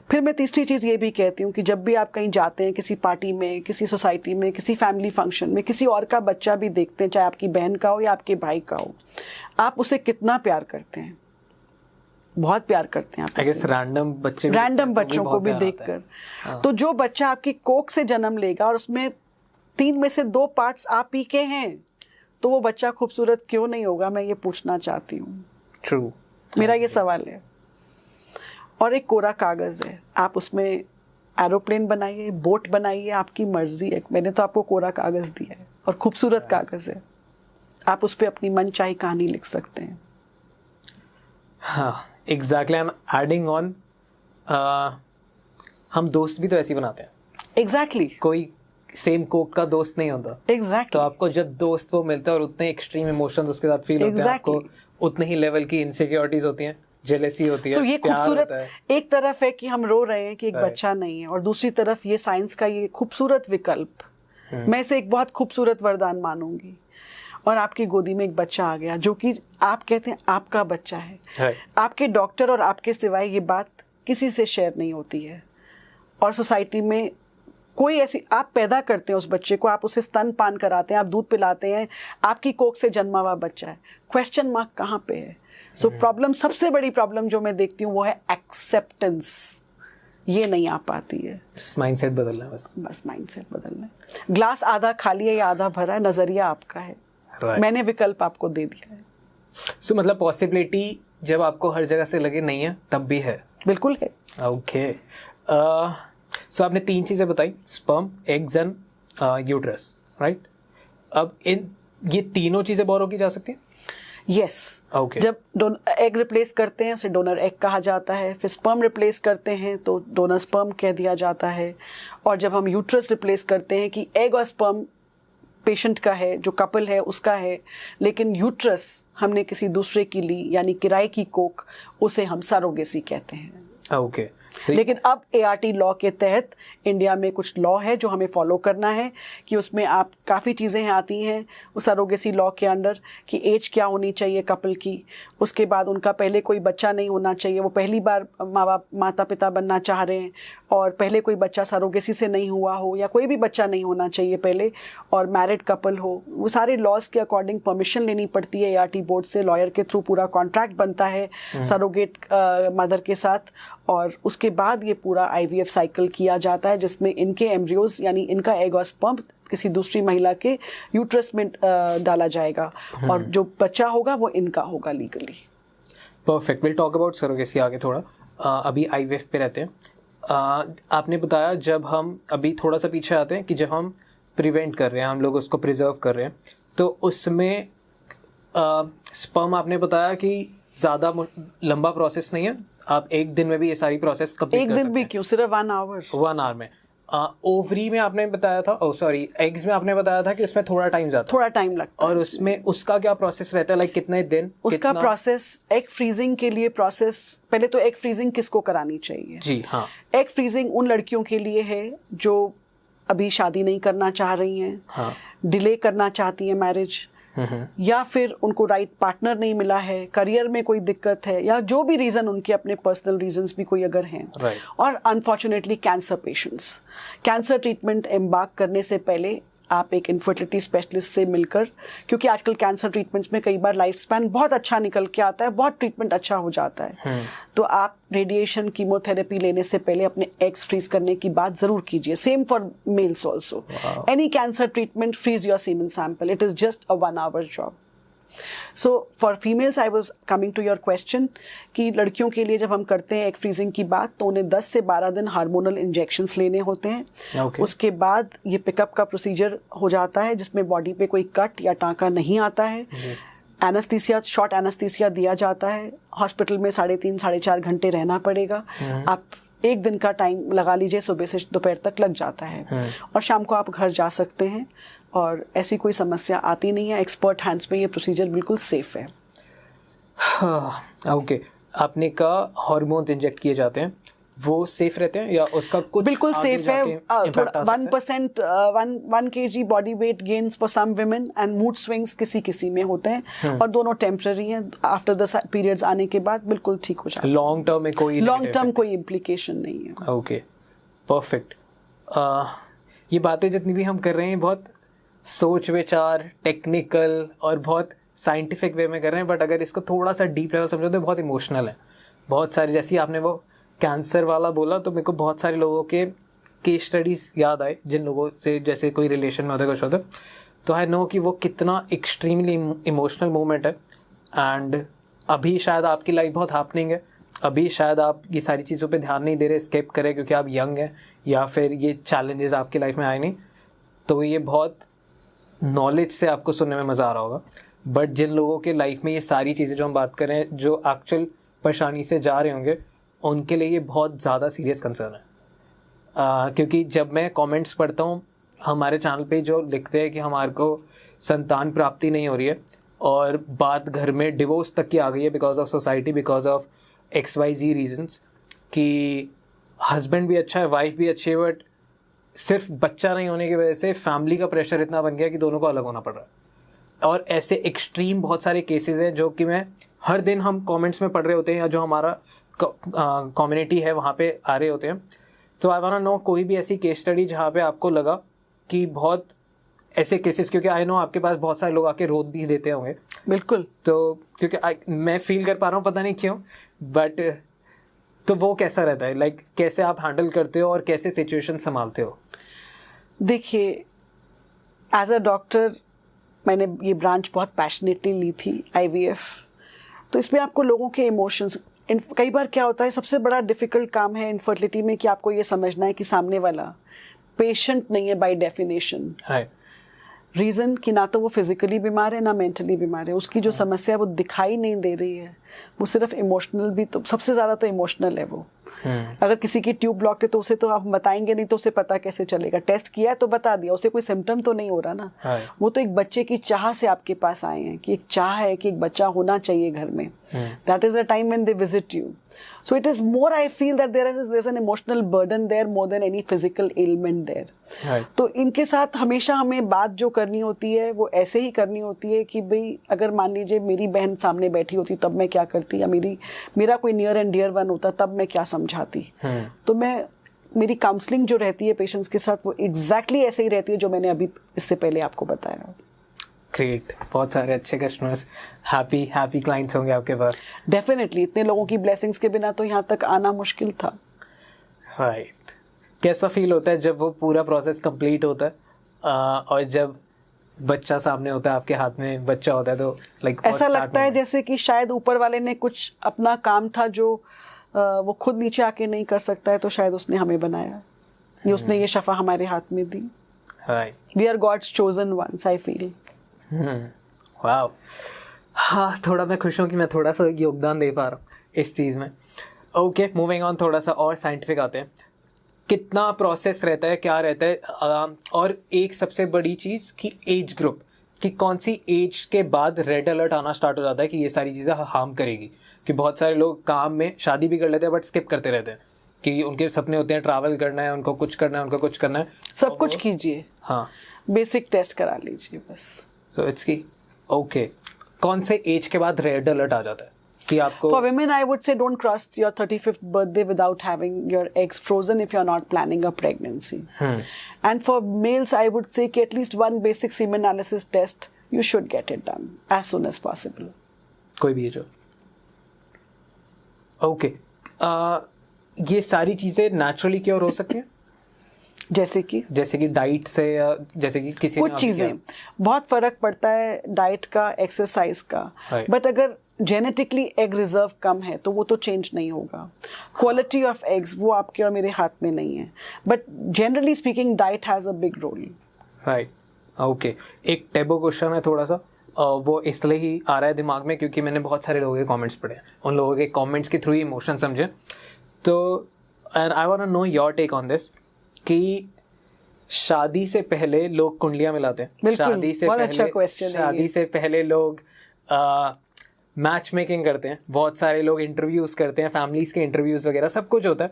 फिर मैं तीसरी चीज ये भी कहती हूँ कि जब भी आप कहीं जाते हैं, किसी पार्टी में, किसी सोसाइटी में, किसी फैमिली फंक्शन में, किसी और का बच्चा भी देखते हैं, चाहे आपकी बहन का हो या आपके भाई का हो, आप उसे कितना प्यार करते हैं? बहुत प्यार करते हैं आप। रैंडम बच्चों को भी देखकर। तो जो बच्चा आपकी कोख से जन्म लेगा और उसमें 3 में से 2 पार्ट्स आप ही के हैं, तो वो बच्चा खूबसूरत क्यों नहीं होगा? मैं ये पूछना चाहती हूँ। ट्रू, मेरा ये सवाल है। और एक कोरा कागज है, आप उसमें एरोप्लेन बनाइए, बोट बनाइए, आपकी मर्जी है। मैंने तो आपको कोरा कागज दिया है और खूबसूरत कागज है, आप उस पर अपनी मनचाही कहानी लिख सकते हैं। हाँ exactly, I am adding on, हम दोस्त भी तो ऐसे ही बनाते हैं। एग्जैक्टली कोई सेम कोक का दोस्त नहीं होता। एग्जैक्टली तो आपको जब दोस्त वो मिलता है और उतने एक्सट्रीम इमोशंस उसके साथ फील होते हैं, आपको उतने ही लेवल की इनसिक्योरिटीज होती हैं, जेलेसी होती है। So, ये खूबसूरत एक तरफ है कि हम रो रहे हैं कि एक बच्चा नहीं है, और दूसरी तरफ ये साइंस का ये खूबसूरत विकल्प, मैं इसे एक बहुत खूबसूरत वरदान मानूंगी। और आपकी गोदी में एक बच्चा आ गया जो कि आप कहते हैं आपका बच्चा है। आपके डॉक्टर और आपके सिवाय ये बात किसी से शेयर नहीं होती है। और सोसाइटी में कोई ऐसी, आप पैदा करते हैं उस बच्चे को, आप उसे स्तन पान कराते हैं, आप दूध पिलाते हैं, आपकी कोख से जन्मा हुआ बच्चा है। क्वेश्चन मार्क कहाँ पे है? सो प्रॉब्लम, सबसे बड़ी प्रॉब्लम जो मैं देखती हूँ वो है एक्सेप्टेंस। ये नहीं आ पाती है। माइंडसेट बदलना है, बस माइंडसेट बदलना है। ग्लास आधा खाली है या आधा भरा है, नजरिया आपका है। मैंने विकल्प आपको दे दिया है। सो मतलब पॉसिबिलिटी जब आपको हर जगह से लगे नहीं है तब भी है। बिल्कुल है। ओके, सो आपने 3 चीजें बताई, sperm, eggs and uterus, right? अब ये तीनों चीजें बोरो की जा सकती हैं? यस। Okay. जब एग रिप्लेस करते हैं उसे डोनर एग कहा जाता है, फिर स्पर्म रिप्लेस करते हैं तो डोनर स्पर्म कह दिया जाता है, और जब हम यूट्रस रिप्लेस करते हैं कि एग और स्पर्म पेशेंट का है, जो कपल है उसका है, लेकिन यूट्रस हमने किसी दूसरे की ली, यानी किराए की कोख, उसे हम सरोगेसी कहते हैं। ओके, लेकिन अब ART लॉ के तहत इंडिया में कुछ लॉ है जो हमें फॉलो करना है, कि उसमें आप काफ़ी चीज़ें आती हैं उस सरोगेसी लॉ के अंडर, कि एज क्या होनी चाहिए कपल की, उसके बाद उनका पहले कोई बच्चा नहीं होना चाहिए, वो पहली बार माता पिता बनना चाह रहे हैं, और पहले कोई बच्चा सरोगेसी से नहीं हुआ हो, या कोई भी बच्चा नहीं होना चाहिए पहले, और मैरिड कपल हो। वो सारे लॉज के अकॉर्डिंग परमिशन लेनी पड़ती है ART बोर्ड से, लॉयर के थ्रू पूरा कॉन्ट्रैक्ट बनता है सरोगेट मदर के साथ, और उसके बाद ये पूरा IVF साइकिल किया जाता है, जिसमें इनके एम्ब्रियोज यानी इनका एग और स्पर्म किसी दूसरी महिला के यूट्रस में डाला जाएगा, और जो बच्चा होगा वो इनका होगा legally. Perfect, will talk about surrogacy आगे थोड़ा। अभी IVF पे रहते हैं। आपने बताया, जब हम अभी थोड़ा सा पीछे आते हैं, कि जब हम प्रिवेंट कर रहे हैं, हम लोग उसको प्रिजर्व कर रहे हैं, तो उसमें स्पर्म आपने बताया कि ज़्यादा लंबा प्रोसेस नहीं है, आप एक दिन में भी ये सारी प्रोसेस कंप्लीट कर सकते हैं। एक दिन भी क्यों, सिर्फ 1 आवर। 1 आवर में। ओवरी में आपने बताया था, एग्स में आपने बताया था कि उसमें थोड़ा टाइम जाता है, थोड़ा टाइम लगता है। और उसमें उसका क्या प्रोसेस रहता है, लाइक कितने दिन? उसका प्रोसेस, एग फ्रीजिंग के लिए प्रोसेस, पहले तो एग फ्रीजिंग किसको करानी चाहिए? जी हाँ, एग फ्रीजिंग उन लड़कियों के लिए है जो अभी शादी नहीं करना चाह रही हैं, हाँ, डिले करना चाहती हैं मैरिज, या फिर उनको राइट पार्टनर नहीं मिला है, करियर में कोई दिक्कत है, या जो भी रीज़न उनके अपने पर्सनल रीजंस भी कोई अगर हैं, और unfortunately cancer patients, cancer treatment embark करने से पहले आप एक इनफर्टिलिटी स्पेशलिस्ट से मिलकर, क्योंकि आजकल कैंसर ट्रीटमेंट्स में कई बार लाइफ स्पैन बहुत अच्छा निकल के आता है, बहुत ट्रीटमेंट अच्छा हो जाता है, तो आप रेडिएशन कीमोथेरेपी लेने से पहले अपने एग्स फ्रीज करने की बात जरूर कीजिए. Same for males also. Any cancer treatment, freeze your semen sample. It is just a 1 hour job. So for females, I was coming to your question कि लड़कियों के लिए जब हम करते हैं एग फ्रीजिंग की बात, तो उन्हें 10 से 12 दिन हार्मोनल इंजेक्शंस लेने होते हैं. उसके बाद ये पिकअप का प्रोसीजर हो जाता है जिसमें बॉडी पे कोई कट या टाँका नहीं आता है. एनेस्थीसिया, शॉर्ट एनेस्थीसिया दिया जाता है. हॉस्पिटल में 3.5-4.5 घंटे रहना पड़ेगा. आप एक दिन का टाइम लगा लीजिए, सुबह से दोपहर तक लग जाता है, और शाम को आप घर जा सकते हैं और ऐसी कोई समस्या आती नहीं है. एक्सपर्ट हैंड्स में ये प्रोसीजर बिल्कुल सेफ है. ओके, आपने कहा हार्मोन्स इंजेक्ट किए जाते हैं, वो सेफ रहते हैं या उसका कुछ बिल्कुल सेफ है. 1% 1 kg body weight gains for some women and mood swings किसी में होते हैं, और दोनों टेम्पररी हैं. आफ्टर द पीरियड्स आने के बाद बिल्कुल ठीक हो जाता है. लॉन्ग टर्म में कोई इम्प्लीकेशन नहीं है. Okay, perfect. ये बातें जितनी भी हम कर रहे हैं बहुत सोच विचार, टेक्निकल और बहुत साइंटिफिक वे में कर रहे हैं, बट अगर इसको थोड़ा सा डीप लेवल समझो तो बहुत इमोशनल है. बहुत सारी, जैसे आपने वो कैंसर वाला बोला, तो मेरे को बहुत सारे लोगों के केस स्टडीज याद आए जिन लोगों से जैसे कोई रिलेशन में होता है, कुछ होता है, तो आई नो कि वो कितना एक्सट्रीमली इमोशनल मोमेंट है. एंड अभी शायद आपकी लाइफ बहुत हैपनिंग है, अभी शायद आप ये सारी चीज़ों पे ध्यान नहीं दे रहे, स्किप करें क्योंकि आप यंग हैं, या फिर ये चैलेंजेस आपकी लाइफ में आए नहीं, तो ये बहुत नॉलेज से आपको सुनने में मज़ा आ रहा होगा. बट जिन लोगों के लाइफ में ये सारी चीज़ें जो हम बात कर रहे हैं, जो एक्चुअल परेशानी से जा रहे होंगे, उनके लिए ये बहुत ज़्यादा सीरियस कंसर्न है. क्योंकि जब मैं कमेंट्स पढ़ता हूँ हमारे चैनल पे, जो लिखते हैं कि हमारे को संतान प्राप्ति नहीं हो रही है और बात घर में डिवोर्स तक की आ गई है because of society, because of XYZ reasons, कि हस्बैंड भी अच्छा है, वाइफ भी अच्छी है, बट सिर्फ बच्चा नहीं होने की वजह से फैमिली का प्रेशर इतना बन गया कि दोनों को अलग होना पड़ रहा है. और ऐसे एक्सट्रीम बहुत सारे केसेस हैं जो कि मैं हर दिन हम कमेंट्स में पढ़ रहे होते हैं, या जो हमारा कम्युनिटी है वहाँ पे आ रहे होते हैं. तो आई वांट नो कोई भी ऐसी केस स्टडी जहाँ पे आपको लगा कि बहुत ऐसे केसेस, क्योंकि आई नो आपके पास बहुत सारे लोग आके रोक भी देते होंगे. बिल्कुल. तो क्योंकि मैं फील कर पा रहा हूँ, पता नहीं क्यों, बट तो वो कैसा रहता है, लाइक कैसे आप हैंडल करते हो और कैसे सिचुएशन संभालते हो? देखिए, एज अ डॉक्टर मैंने ये ब्रांच बहुत पैशनेटली ली थी, IVF. तो इसमें आपको लोगों के इमोशंस, कई बार क्या होता है, सबसे बड़ा डिफ़िकल्ट काम है इनफर्टिलिटी में कि आपको ये समझना है कि सामने वाला पेशेंट नहीं है बाय डेफिनेशन. रीज़न कि ना तो वो फिजिकली बीमार है ना मेंटली बीमार है, उसकी जो समस्या है वो दिखाई नहीं दे रही है, वो सिर्फ इमोशनल भी, तो सबसे ज़्यादा तो इमोशनल है वो. अगर किसी की ट्यूब ब्लॉक है तो उसे तो आप बताएंगे नहीं, तो उसे पता कैसे चलेगा? टेस्ट किया है तो बता दिया, उसे कोई सिम्टम तो नहीं हो रहा ना. वो तो एक बच्चे की चाह से आपके पास आए हैं कि एक चाह है कि एक बच्चा होना चाहिए घर में. That is a time when they visit you. So it is more, I feel that there's an emotional burden there more than any physical ailment there. तो इनके साथ हमेशा हमें बात जो करनी होती है वो ऐसे ही करनी होती है कि भाई, अगर मान लीजिए मेरी बहन सामने बैठी होती तब मैं क्या करती, या मेरा कोई नियर एंड डियर वन होता तब मैं क्या समझाती. तो मेरी काउंसलिंग जो रहती है पेशेंट्स के साथ वो एग्जैक्टली ऐसे ही रहती है जो मैंने अभी इससे पहले आपको बताया. ग्रेट, बहुत सारे अच्छे कस्टमर्स, हैप्पी क्लाइंट्स होंगे आपके पास. डेफिनेटली, इतने लोगों की ब्लेसिंग्स के बिना तो यहाँ तक आना मुश्किल था. राइट. कैसा फील होता है जब वो पूरा प्रोसेस कंप्लीट होता है और जब बच्चा सामने होता है, आपके हाथ में बच्चा होता है, तो लाइक ऐसा लगता है जैसे कि शायद ऊपर वाले ने कुछ अपना काम था जो वो खुद नीचे आके नहीं कर सकता है, तो शायद उसने हमें बनाया, ये उसने ये शफा हमारे हाथ में दी. Right. We are God's chosen ones, I feel. Wow. हाँ, थोड़ा मैं खुश हूँ कि मैं थोड़ा सा योगदान दे पा रहा हूँ इस चीज़ में. ओके, मूविंग ऑन, थोड़ा सा और साइंटिफिक आते हैं. कितना प्रोसेस रहता है, क्या रहता है, और एक सबसे बड़ी चीज़ कि एज ग्रुप, कि कौन सी एज के बाद रेड अलर्ट आना स्टार्ट हो जाता है कि ये सारी चीज़ें हार्म करेगी. कि बहुत सारे लोग काम में शादी भी कर लेते हैं बट स्किप करते रहते हैं, कि उनके सपने होते हैं ट्रैवल करना है, उनको कुछ करना है, उनको कुछ करना है, सब कुछ कीजिए. हाँ, बेसिक टेस्ट करा लीजिए बस. सो इट्स की ओके, कौन से एज के बाद रेड अलर्ट आ जाता है कि आपको? For women, I would say don't cross your 35th birthday without having your eggs frozen if you're not planning a pregnancy. And for males, I would say कि at least one basic semen analysis test, you should get it done as soon as possible. कोई भी एज हो। ओके, ये सारी चीज़ें नेचुरली क्योर हो सकती हैं? जैसे कि डाइट से, या जैसे कि किसी कुछ चीज़ें बहुत फ़र्क पड़ता है डाइट का, एक्सरसाइज का, बट अगर जेनेटिकली एग रिजर्व कम है तो वो तो चेंज नहीं होगा। क्वालिटी ऑफ एग्स वो आपके और मेरे हाथ में नहीं है, but generally speaking diet has a big role. Right, okay. एक टैबू क्वेश्चन है थोड़ा सा, वो इसलिए ही आ रहा है दिमाग में क्योंकि मैंने बहुत सारे लोगों के कमेंट्स पढ़े हैं, उन लोगों के कमेंट्स के थ्रू ही इमोशन समझे। तो and I want to know your take on this कि शादी से पहले लोग कुंडलियां मिलाते हैं, शादी से पहले लोग मैच मेकिंग करते हैं, बहुत सारे लोग इंटरव्यूज करते हैं, फैमिलीज के इंटरव्यूज वगैरह सब कुछ होता है।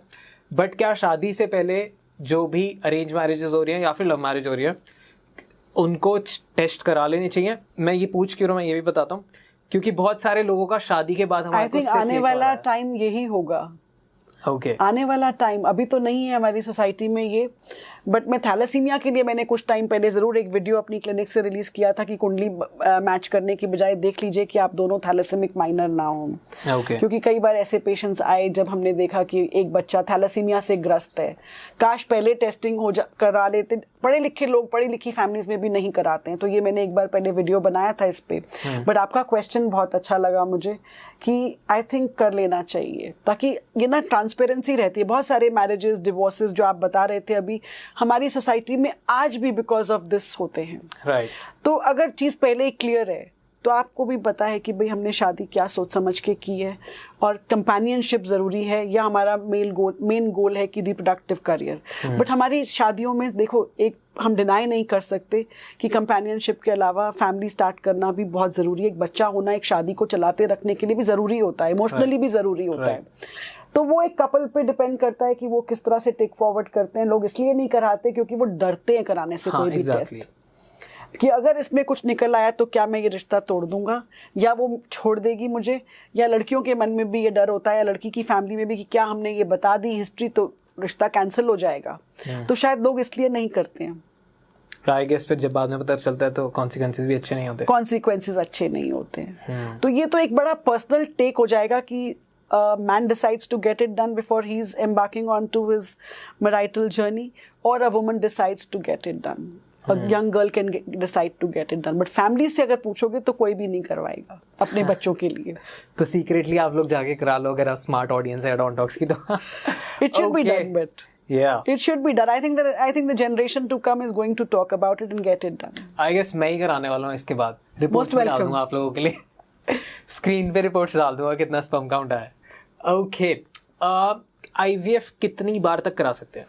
बट क्या शादी से पहले जो भी अरेंज मैरिजेस हो रही हैं या फिर लव मैरिज हो रही है, उनको टेस्ट करा लेनी चाहिए? मैं ये पूछ क्यों रहा हूं, मैं ये भी बताता हूँ, क्योंकि बहुत सारे लोगों का शादी के बाद आई थिंक आने वाला टाइम यही होगा। ओके, आने वाला टाइम, अभी तो नहीं है हमारी सोसाइटी में ये, बट मैं थैलेसीमिया के लिए मैंने कुछ टाइम पहले ज़रूर एक वीडियो अपनी क्लिनिक से रिलीज़ किया था कि कुंडली मैच करने की बजाय देख लीजिए कि आप दोनों थैलेसेमिक माइनर ना हो। क्योंकि कई बार ऐसे पेशेंट्स आए जब हमने देखा कि एक बच्चा थैलेसीमिया से ग्रस्त है, काश पहले टेस्टिंग करा लेते। पढ़े लिखे लोग पढ़ी लिखी फैमिलीज में भी नहीं कराते हैं, तो ये मैंने एक बार पहले वीडियो बनाया था इस पे। बट आपका क्वेश्चन बहुत अच्छा लगा मुझे कि आई थिंक कर लेना चाहिए, ताकि ये ना ट्रांसपेरेंसी रहती है। बहुत सारे मैरिजेस, डिवोर्सेस जो आप बता रहे थे अभी हमारी सोसाइटी में आज भी बिकॉज ऑफ दिस होते हैं। राइट। तो अगर चीज़ पहले ही क्लियर है तो आपको भी पता है कि भाई हमने शादी क्या सोच समझ के की है, और कंपेनियनशिप ज़रूरी है, या हमारा मेन गोल है कि रिप्रोडक्टिव करियर। बट हमारी शादियों में देखो, एक हम डिनाई नहीं कर सकते कि कंपेनियनशिप के अलावा फैमिली स्टार्ट करना भी बहुत ज़रूरी है। एक बच्चा होना एक शादी को चलाते रखने के लिए भी ज़रूरी होता है, इमोशनली भी ज़रूरी होता है। तो वो एक कपल पे डिपेंड करता है कि वो किस तरह से टेक फॉरवर्ड करते हैं। लोग इसलिए नहीं कराते क्योंकि वो डरते हैं कराने से कोई भी टेस्ट, कि अगर इसमें कुछ निकल आया तो क्या मैं ये रिश्ता तोड़ दूंगा, या वो छोड़ देगी मुझे। या लड़कियों के मन में भी ये डर होता है, या लड़की की फैमिली में भी, कि क्या हमने ये बता दी हिस्ट्री तो रिश्ता कैंसिल हो जाएगा। तो शायद लोग इसलिए नहीं करते हैं। आई गेस फिर जब बाद में पता चलता है तो कॉन्सिक्वेंसेस भी अच्छे नहीं होते। कॉन्सिक्वेंसेस अच्छे नहीं होते हैं। तो ये तो एक बड़ा पर्सनल टेक हो जाएगा कि man decides to get it done before he's embarking onto his marital journey, or a woman decides to get it done. A young girl can decide to get it done. But family से अगर पूछोगे तो कोई भी नहीं करवाएगा अपने बच्चों के लिए। तो सीक्रेटली आप लोग जाके करा लो अगर आप स्मार्ट ऑडियंस है डॉन टॉक्स की तो। It should be done, but yeah, it should be done. I think the generation to come is going to talk about it and get it done. I guess मैं ही कराने वाला हूँ इसके बाद। रिपोर्ट्स डाल दूंगा आप लोगों के लिए। स्क्रीन पे रिपोर्ट्स डाल दूंगा कितना स्पर्म काउंट आया। ओके, IVF कितनी बार तक करा सकते हैं?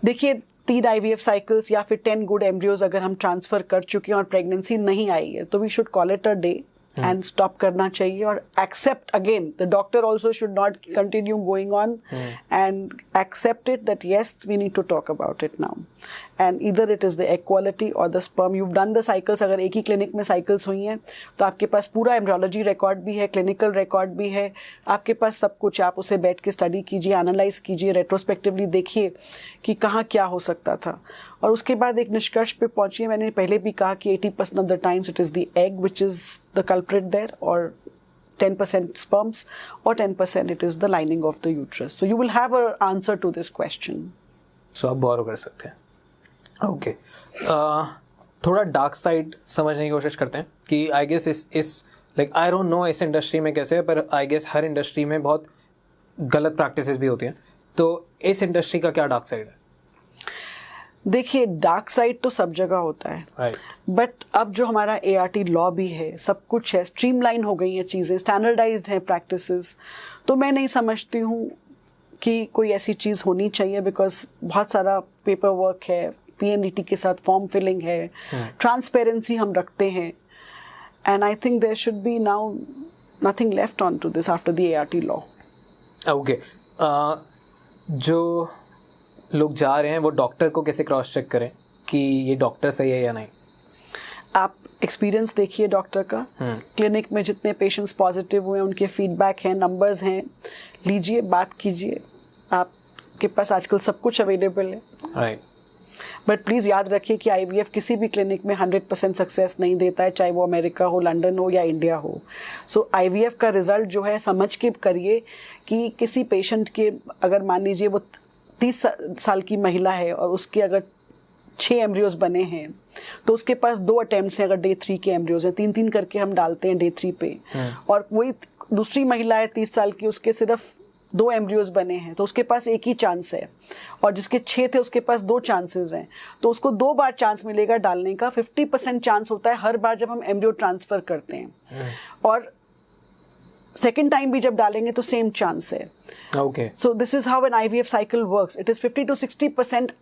देखिए, 3 IVF साइकिल्स या फिर 10 गुड एम्ब्रियोज अगर हम ट्रांसफर कर चुके हैं और प्रेगनेंसी नहीं आई है तो we should call it a day and stop करना चाहिए, और accept again the doctor also should not continue going on and accept it that yes we need to talk about it now, and either it is the egg quality और the sperm. You done the cycles, अगर एक ही क्लिनिक में साइकिल्स हुई हैं तो आपके पास पूरा एम्ब्रियोलॉजी रिकॉर्ड भी है, क्लिनिकल रिकॉर्ड भी है, आपके पास सब कुछ। आप उसे बैठ के स्टडी कीजिए, एनालाइज कीजिए, रेट्रोस्पेक्टिवली देखिए कि कहाँ क्या हो सकता था, और उसके बाद एक निष्कर्ष पे पहुंचिए। मैंने पहले भी कहा कि 80% of the times it is the egg which is the culprit there, और 10% sperms, or 10% it is the lining of the uterus. So you will have an answer to this question. So आप बोरो कर सकते हैं। ओके, थोड़ा डार्क साइड समझने की कोशिश करते हैं कि आई गेस इस लाइक आई डोंट नो इस इंडस्ट्री में कैसे है, पर आई गेस हर इंडस्ट्री में बहुत गलत प्रैक्टिसेस भी होती हैं। तो इस इंडस्ट्री का क्या डार्क साइड है? देखिए, डार्क साइड तो सब जगह होता है, बट अब जो हमारा ART लॉ भी है, सब कुछ है, स्ट्रीमलाइन हो गई हैं चीज़ें, स्टैंडर्डाइज्ड हैं प्रैक्टिसेस, तो मैं नहीं समझती हूँ कि कोई ऐसी चीज़ होनी चाहिए, बिकॉज बहुत सारा पेपर वर्क है, PNDT के साथ फॉर्म फिलिंग है, ट्रांसपेरेंसी हम रखते हैं, and I think there should be now nothing left on to this after the ART law. Okay, जो लोग जा रहे हैं वो डॉक्टर को कैसे क्रॉस चेक करें कि ये डॉक्टर सही है या नहीं? आप एक्सपीरियंस देखिए डॉक्टर का, क्लिनिक में जितने पेशेंट्स पॉजिटिव हुए उनके फीडबैक हैं, नंबर्स हैं, लीजिए, बात कीजिए, आपके पास आजकल सब कुछ अवेलेबल है। राइट। बट प्लीज़ याद रखिए कि आईवीएफ किसी भी क्लिनिक में 100% सक्सेस नहीं देता है, चाहे वो अमेरिका हो, लंदन हो या इंडिया हो। सो आईवीएफ का रिजल्ट जो है समझ के करिए कि किसी पेशेंट के, अगर मान लीजिए वो 30 साल की महिला है और उसके अगर 6 एम्ब्रियोज बने हैं तो उसके पास 2 अटेम्प्ट्स हैं, अगर डे 3 के एम्ब्रियोज हैं, 3-3 करके हम डालते हैं डे 3 पे, और वही दूसरी महिला है 30 साल की, उसके सिर्फ 2 एम्ब्रियोज बने हैं तो उसके पास एक ही चांस है, और जिसके 6 थे उसके पास 2 चांसेस हैं, तो उसको 2 बार चांस मिलेगा डालने का। 50% चांस होता है हर बार जब हम एम्ब्रियो ट्रांसफर करते हैं, और सेकेंड टाइम भी जब डालेंगे तो सेम चांस है। Okay, so this is how an IVF cycle works. It is 50 to 60%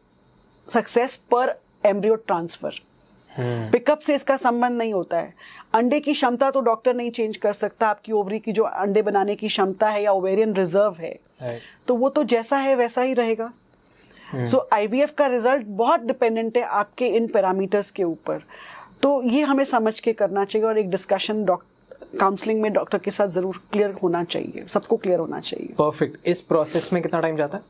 success पर एम्ब्रियो ट्रांसफर। पिकअप से इसका संबंध नहीं होता है। अंडे की क्षमता तो डॉक्टर नहीं चेंज कर सकता, आपकी ओवरी की जो अंडे बनाने की क्षमता है या ओवेरियन रिजर्व है, तो वो तो जैसा है वैसा ही रहेगा। सो आईवीएफ का रिजल्ट बहुत डिपेंडेंट है आपके इन पैरामीटर्स के ऊपर, तो ये हमें समझ के करना चाहिए, और एक डिस्कशन काउंसलिंग में डॉक्टर के साथ जरूर क्लियर होना चाहिए, सबको क्लियर होना चाहिए। परफेक्ट। इस प्रोसेस में कितना टाइम जाता है?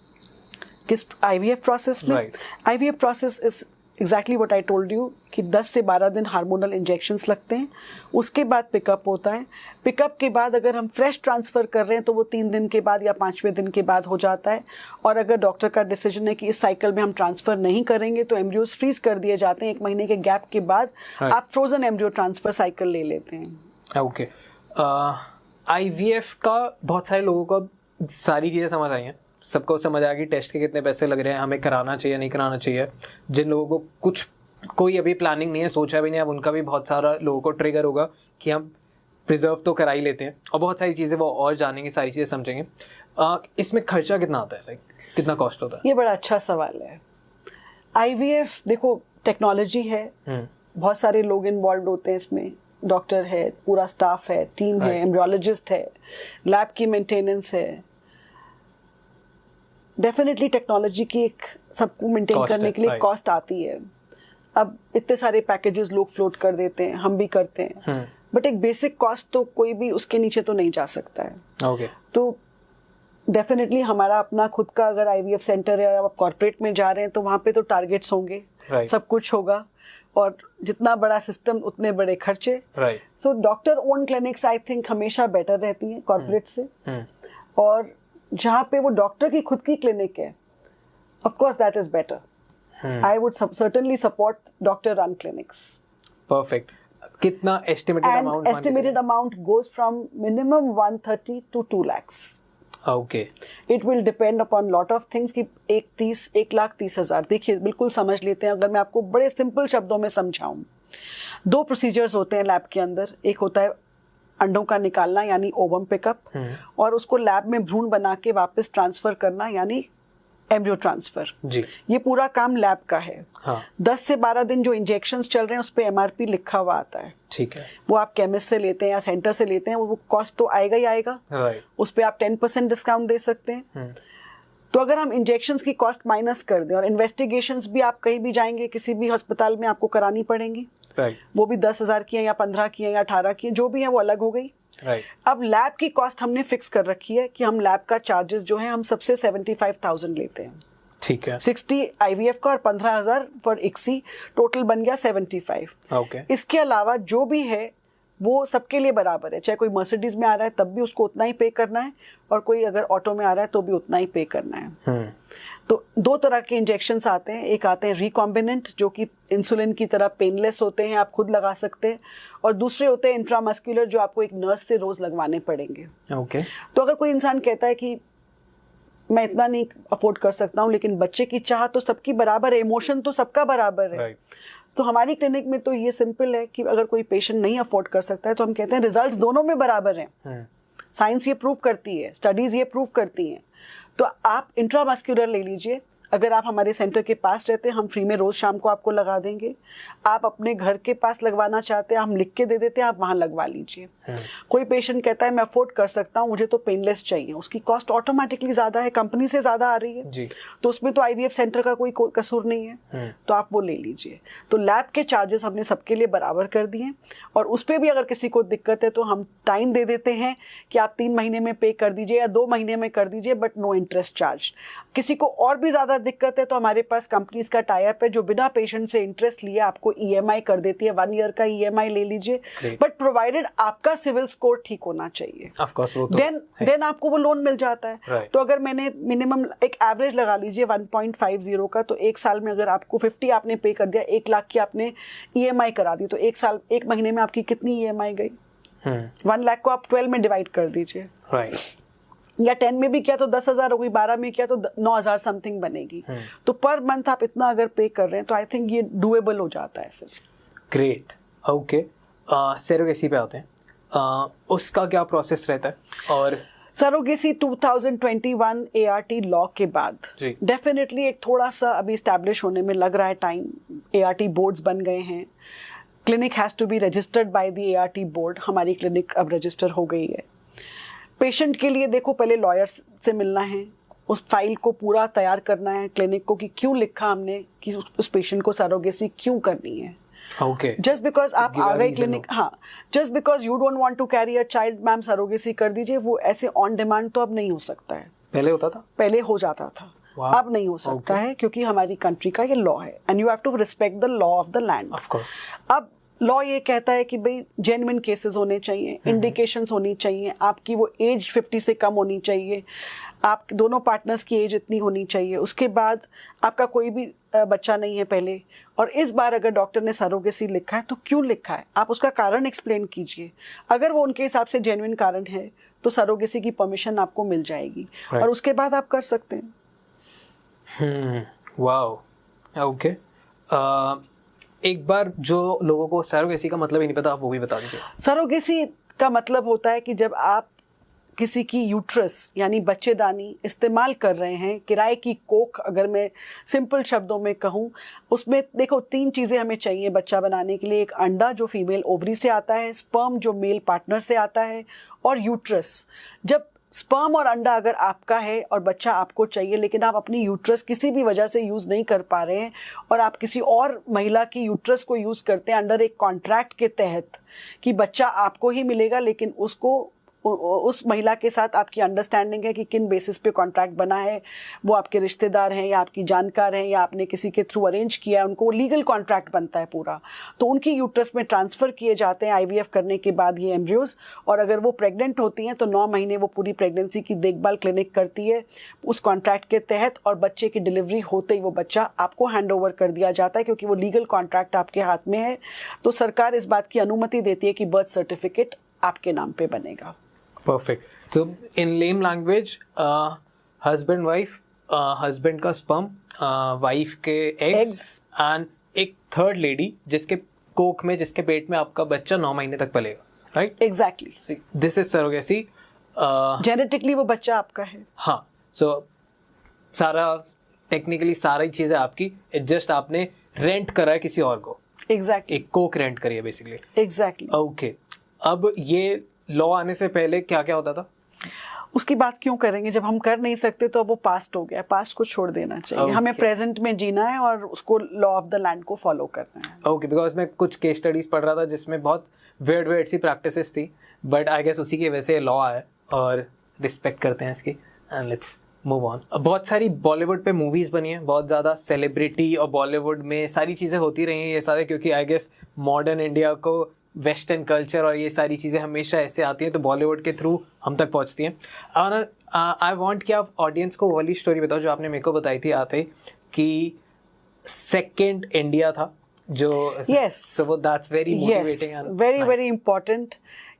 किस आईवीएफ प्रोसेस में? IVF process is exactly what I told you कि 10 से 12 दिन हार्मोनल इंजेक्शंस लगते हैं, उसके बाद पिकअप होता है। पिकअप के बाद अगर हम फ्रेश ट्रांसफ़र कर रहे हैं तो वो 3 दिन के बाद या 5वें दिन के बाद हो जाता है, और अगर डॉक्टर का डिसीजन है कि इस साइकिल में हम ट्रांसफ़र नहीं करेंगे तो एम्ब्रियोज फ्रीज कर दिए जाते हैं। 1 महीने के गैप के बाद आप फ्रोजन एम्ब्रियो ट्रांसफ़र साइकिल ले लेते हैं। ओके। आईवीएफ का बहुत सारे लोगों को सारी चीज़ें समझ आई हैं, सबको समझ आ गई टेस्ट के कितने पैसे लग रहे हैं, हमें कराना चाहिए नहीं कराना चाहिए। जिन लोगों को कोई अभी प्लानिंग नहीं है, सोचा भी नहीं, अब उनका भी बहुत सारा लोगों को ट्रिगर होगा कि हम प्रिजर्व तो करा ही लेते हैं, और बहुत सारी चीज़ें वो और जानेंगे, सारी चीज़ें समझेंगे। इसमें खर्चा कितना आता है, लाइक कितना कॉस्ट होता है? ये बड़ा अच्छा सवाल है। आईवीएफ देखो टेक्नोलॉजी है, बहुत सारे लोग इन्वॉल्व होते हैं इसमें, डॉक्टर है, पूरा स्टाफ है, टीम है, एम्ब्रियोलॉजिस्ट है, लैब की मेंटेनेंस है। डेफिनेटली टेक्नोलॉजी की एक सबको मेंटेन करने के लिए कॉस्ट आती है। अब इतने सारे पैकेजेस लोग फ्लोट कर देते हैं, हम भी करते हैं, बट एक बेसिक कॉस्ट तो कोई भी उसके नीचे तो नहीं जा सकता है। ओके। तो डेफिनेटली हमारा अपना खुद का अगर आईवीएफ सेंटर है, आप कॉर्पोरेट में जा रहे हैं तो वहाँ पे तो टारगेट्स होंगे, सब कुछ होगा, और जितना बड़ा सिस्टम उतने बड़े खर्चे। So doctor own clinics I think हमेशा बेटर रहती हैं कॉर्पोरेट से, और जहाँ पे वो डॉक्टर की खुद की क्लिनिक है, of course that is better. I would certainly support doctor run clinics. Perfect. कितना estimated amount? Estimated amount goes from minimum 130 to 2 lakhs. Okay. It will depend upon lot of things कि 1,30,000। देखिए बिल्कुल समझ लेते हैं, अगर मैं आपको बड़े सिंपल शब्दों में समझाऊं, 2 प्रोसीजर्स होते हैं लैब के अंदर। एक होता है अंडों का निकालना यानी ओवम पिकअप, और उसको लैब में भ्रूण बना के वापस ट्रांसफर करना यानी एम्ब्रियो ट्रांसफर जी। ये पूरा काम लैब का है। हाँ। 10 से 12 दिन जो इंजेक्शंस चल रहे हैं उस पे एमआरपी लिखा हुआ आता है। ठीक है। वो आप केमिस्ट से लेते हैं या सेंटर से लेते हैं, वो कॉस्ट तो आएगा ही आएगा। उस पे आप 10% डिस्काउंट दे सकते हैं। तो अगर हम इंजेक्शंस की कॉस्ट माइनस कर दें, और इन्वेस्टिगेशंस भी आप कहीं भी जाएंगे किसी भी अस्पताल में आपको करानी पड़ेंगी, वो भी 10,000 की है या 15 की है या 18 की है, जो भी है वो अलग हो गई। अब लैब की कॉस्ट हमने फिक्स कर रखी है कि हम लैब का चार्जेस जो है हम सबसे 75,000 लेते हैं। ठीक है। 60 आईवीएफ का और 15,000 फॉर इक्सी, टोटल बन गया 75। ओके। इसके अलावा जो भी है वो सबके लिए बराबर है, चाहे कोई मर्सिडीज में आ रहा है तब भी उसको उतना ही पे करना है, और कोई अगर ऑटो में आ रहा है तो भी उतना ही पे करना है। तो 2 तरह के इंजेक्शंस आते हैं, एक आते हैं रिकॉम्बिनेंट जो कि इंसुलिन की तरह पेनलेस होते हैं, आप खुद लगा सकते हैं, और दूसरे होते हैं इंट्रामस्कुलर जो आपको एक नर्स से रोज लगवाने पड़ेंगे। ओके। तो अगर कोई इंसान कहता है कि मैं इतना नहीं अफोर्ड कर सकता हूँ, लेकिन बच्चे की चाह तो सबकी बराबर है, इमोशन तो सबका बराबर है, तो हमारी क्लिनिक में तो ये सिंपल है कि अगर कोई पेशेंट नहीं अफोर्ड कर सकता है तो हम कहते हैं रिजल्ट्स दोनों में बराबर हैं। साइंस ये प्रूव करती है, स्टडीज ये प्रूव करती हैं। तो आप इंट्रामस्कुलर ले लीजिए, अगर आप हमारे सेंटर के पास रहते हैं, हम फ्री में रोज़ शाम को आपको लगा देंगे। आप अपने घर के पास लगवाना चाहते हैं, हम लिख के दे देते हैं, आप वहाँ लगवा लीजिए। कोई पेशेंट कहता है मैं अफोर्ड कर सकता हूँ, मुझे तो पेनलेस चाहिए, उसकी कॉस्ट ऑटोमेटिकली ज़्यादा है, कंपनी से ज़्यादा आ रही है जी। तो उसमें तो IVF सेंटर का कोई कसूर नहीं है, तो आप वो ले लीजिए। तो लैब के चार्जेस हमने सबके लिए बराबर कर दिए, और उस पर भी अगर किसी को दिक्कत है तो हम टाइम दे देते हैं कि आप 3 महीने में पे कर दीजिए या 2 महीने में कर दीजिए, बट नो इंटरेस्ट चार्ज। किसी को और भी ज़्यादा दिक्कत है तो हमारे पास कंपनीज का टाई अप है जो बिना पेशेंट से इंटरेस्ट लिए आपको EMI कर देती है, 1 ईयर का EMI ले लीजिए, बट प्रोवाइडेड आपका सिविल स्कोर ठीक होना चाहिए, ऑफ कोर्स वो तो देन आपको वो लोन मिल जाता है। तो अगर मैंने मिनिमम एक एवरेज लगा लीजिए 1.50 का, तो 1 साल में अगर आपको 50 आपने पे कर दिया, 1 लाख की आपने EMI करा दी, तो 1 महीने में आपकी कितनी EMI गई? 1 लाख को आप 12 में डिवाइड कर दीजिए, या 10 में भी किया तो 10,000 हो गई, 12 में किया तो 9,000 समथिंग बनेगी। तो पर मंथ आप इतना अगर पे कर रहे हैं तो आई थिंक ये डूएबल हो जाता है फिर। Great, okay. सरोगेसी पे आते हैं, उसका क्या प्रोसेस रहता है? और सरोगेसी 2021 ART लॉ के बाद डेफिनेटली एक थोड़ा सा अभी इस्टेब्लिश होने में लग रहा है टाइम। ART बोर्ड्स बन गए हैं, clinic has to be registered by the ART board. हमारी क्लिनिक अब रजिस्टर हो गई है। पेशेंट के लिए देखो, पहले लॉयर से मिलना है, उस फाइल को पूरा तैयार करना है क्लिनिक को कि क्यों लिखा हमने कि उस पेशेंट को सरोगेसी क्यों करनी है। जस्ट बिकॉज आप आ गए क्लिनिक, हाँ, just because you don't want to carry a child, ma'am surrogacy कर दीजिए, वो ऐसे ऑन डिमांड तो अब नहीं हो सकता है। पहले होता था, पहले हो जाता था, अब नहीं हो सकता है, क्योंकि हमारी कंट्री का ये लॉ है and you have to respect the law of the land. Of course अब लॉ ये कहता है कि भाई जेन्युइन केसेस होने चाहिए, इंडिकेशंस होनी चाहिए, आपकी वो एज 50 से कम होनी चाहिए, आप दोनों पार्टनर्स की एज इतनी होनी चाहिए, उसके बाद आपका कोई भी बच्चा नहीं है पहले, और इस बार अगर डॉक्टर ने सरोगेसी लिखा है तो क्यों लिखा है, आप उसका कारण एक्सप्लेन कीजिए। अगर वो उनके हिसाब से जेन्युइन कारण है तो सरोगेसी की परमिशन आपको मिल जाएगी, और उसके बाद आप कर सकते हैं। Wow, okay. एक बार जो लोगों को सरोगेसी का मतलब ही नहीं पता, आप वो भी बता दीजिए। सरोगेसी का मतलब होता है कि जब आप किसी की यूट्रस यानी बच्चेदानी इस्तेमाल कर रहे हैं, किराए की कोख अगर मैं सिंपल शब्दों में कहूँ, उसमें देखो 3 चीज़ें हमें चाहिए बच्चा बनाने के लिए। एक अंडा जो फीमेल ओवरी से आता है, स्पर्म जो मेल पार्टनर से आता है, और यूट्रस। जब स्पर्म और अंडा अगर आपका है और बच्चा आपको चाहिए, लेकिन आप अपनी यूट्रस किसी भी वजह से यूज़ नहीं कर पा रहे हैं और आप किसी और महिला की यूट्रस को यूज़ करते हैं अंडर एक कॉन्ट्रैक्ट के तहत कि बच्चा आपको ही मिलेगा, लेकिन उसको उस महिला के साथ आपकी अंडरस्टैंडिंग है कि किन बेसिस पे कॉन्ट्रैक्ट बना है, वो आपके रिश्तेदार हैं या आपकी जानकार हैं या आपने किसी के थ्रू अरेंज किया है, उनको लीगल कॉन्ट्रैक्ट बनता है पूरा, तो उनकी यूट्रस में ट्रांसफ़र किए जाते हैं IVF करने के बाद ये एम्ब्रियोज। और अगर वो प्रेग्नेंट होती हैं तो 9 महीने वो पूरी प्रेगनेंसी की देखभाल क्लिनिक करती है उस कॉन्ट्रैक्ट के तहत, और बच्चे की डिलीवरी होते ही वो बच्चा आपको हैंड ओवर कर दिया जाता है, क्योंकि वो लीगल कॉन्ट्रैक्ट आपके हाथ में है। तो सरकार इस बात की अनुमति देती है कि बर्थ सर्टिफिकेट आपके नाम पे बनेगा। परफेक्ट। तो इन लेम लैंग्वेज, हस्बैंड वाइफ, हस्बैंड का स्पर्म, वाइफ के एग्स, एंड एक थर्ड लेडी जिसके कोख में, जिसके पेट में आपका बच्चा 9 महीने तक पलेगा, right? Exactly, this is surrogacy. Genetically वो बच्चा आपका है। हाँ, सो सारा टेक्निकली सारी चीजें आपकी, जस्ट आपने रेंट करा है किसी और को। एग्जैक्टली, एक कोक रेंट करी है बेसिकली। Exactly, okay. अब ये लॉ आने से पहले क्या क्या होता था? उसकी बात क्यों करेंगे, जब हम कर नहीं सकते तो अब वो पास्ट हो गया, पास्ट को छोड़ देना चाहिए। हमें प्रेजेंट में जीना है और उसको लॉ ऑफ द लैंड को फॉलो करना है। ओके, बिकॉज मैं कुछ केस स्टडीज पढ़ रहा था जिसमें बहुत वेird सी प्रैक्टिसेस थी, बट आई गेस उसी की वजह से लॉ आया और रिस्पेक्ट करते हैं इसकी, एंड लेट्स मूव ऑन। बहुत सारी बॉलीवुड पे मूवीज बनी है, बहुत ज़्यादा सेलिब्रिटी और बॉलीवुड में सारी चीज़ें होती रही हैं ये सारे, क्योंकि आई गेस मॉडर्न इंडिया को वेस्टर्न कल्चर और ये सारी चीज़ें हमेशा ऐसे आती हैं तो बॉलीवुड के थ्रू हम तक पहुंचती हैं। और आई वांट कि आप ऑडियंस को वो वाली स्टोरी बताओ जो आपने मेरे को बताई थी आते, कि सेकंड इंडिया था जो, yes, so that's very motivating, yes, and very nice. very important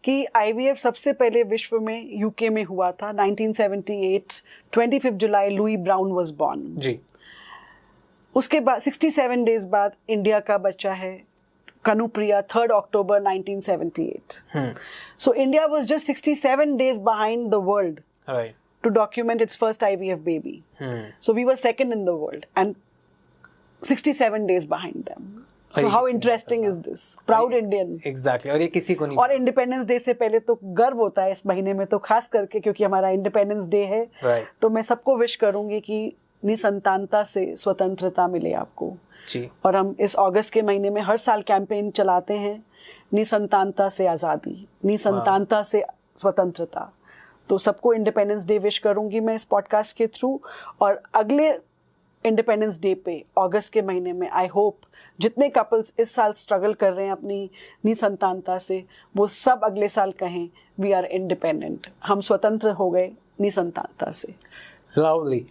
कि IVF सबसे पहले विश्व में UK में हुआ था 1978, 25 जुलाई लुई ब्राउन वाज बॉर्न जी। उसके बाद 67 डेज बाद इंडिया का बच्चा है कनुप्रिया, 3 अक्टूबर 1978। So India was just 67 days behind the world Right. to document its first IVF baby. So we were second in the world and 67 days behind them. So how interesting is this? Proud Indian. Exactly. और ये किसी को नहीं. और इंडिपेंडेंस डे से पहले तो गर्व होता है इस महीने में, तो खास करके क्योंकि हमारा इंडिपेंडेंस डे है. Right. तो मैं सबको विश करूंगी कि निसंतानता से स्वतंत्रता मिले आपको जी. और हम इस अगस्त के महीने में हर साल कैंपेन चलाते हैं, निसंतानता से आज़ादी, निसंतानता से स्वतंत्रता. तो सबको इंडिपेंडेंस डे विश करूंगी मैं इस पॉडकास्ट के थ्रू. और अगले इंडिपेंडेंस डे पे अगस्त के महीने में आई होप जितने कपल्स इस साल स्ट्रगल कर रहे हैं अपनी निसंतानता से, वो सब अगले साल कहें वी आर इंडिपेंडेंट, हम स्वतंत्र हो गए निसंतानता से. लवली.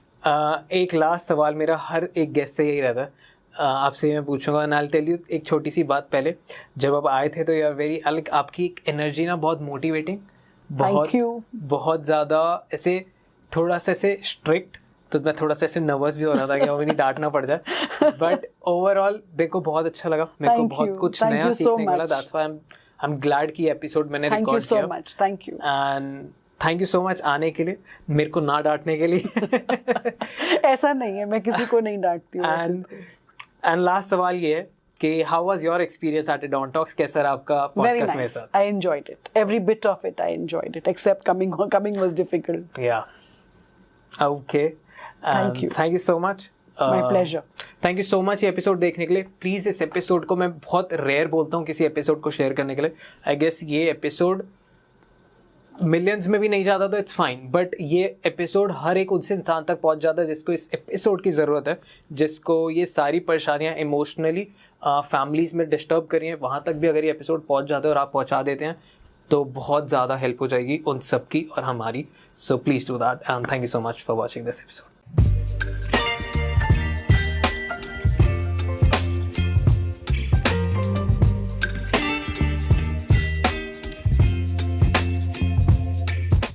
एक लास्ट सवाल मेरा हर एक गेस्ट से यही रहता है. आपसे मैं पूछूंगा एंड आई टेल यू एक छोटी सी बात. पहले जब आप आए थे तो यू आर वेरी अलग, आपकी एनर्जी ना बहुत मोटिवेटिंग, बहुत ज़्यादा ऐसे थोड़ा सा ऐसे स्ट्रिक्ट. तो मैं थोड़ा सा ऐसे नर्वस भी हो रहा था कि मुझे डांटना पड़ जाए. बट ओवरऑल मेरे को बहुत अच्छा लगा, मेरे को बहुत कुछ नया सीखने को मिला. That's why I am glad कि एपिसोड मैंने रिकॉर्ड किया. Thank you so much. Thank you and thank you so much आने के लिए, मेरे को ना डांटने के लिए. ऐसा नहीं है, मैं किसी को नहीं डांटती हूँ. एंड लास्ट सवाल ये है कि how was your experience at Dawn Talks? कैसा रहा आपका पॉडकास्ट मेरे साथ? I enjoyed it, every bit of it I enjoyed it, except coming was difficult. Yeah okay. Thank you so much. My pleasure. Thank you so much ये एपिसोड देखने के लिए. प्लीज़ इस एपिसोड को, मैं बहुत रेयर बोलता हूँ किसी एपिसोड को शेयर करने के लिए. आई गेस ये एपिसोड मिलियंस में भी नहीं जाता तो इट्स फाइन, बट ये एपिसोड हर एक उस इंसान तक पहुंच जाता है जिसको इस एपिसोड की ज़रूरत है, जिसको ये सारी परेशानियां इमोशनली फैमिलीज़ में डिस्टर्ब करी हैं. वहाँ तक भी अगर ये एपिसोड पहुंच जाता है और आप पहुंचा देते हैं तो बहुत ज़्यादा हेल्प हो जाएगी उन सब की और हमारी. So please do that and thank you so much for watching this episode.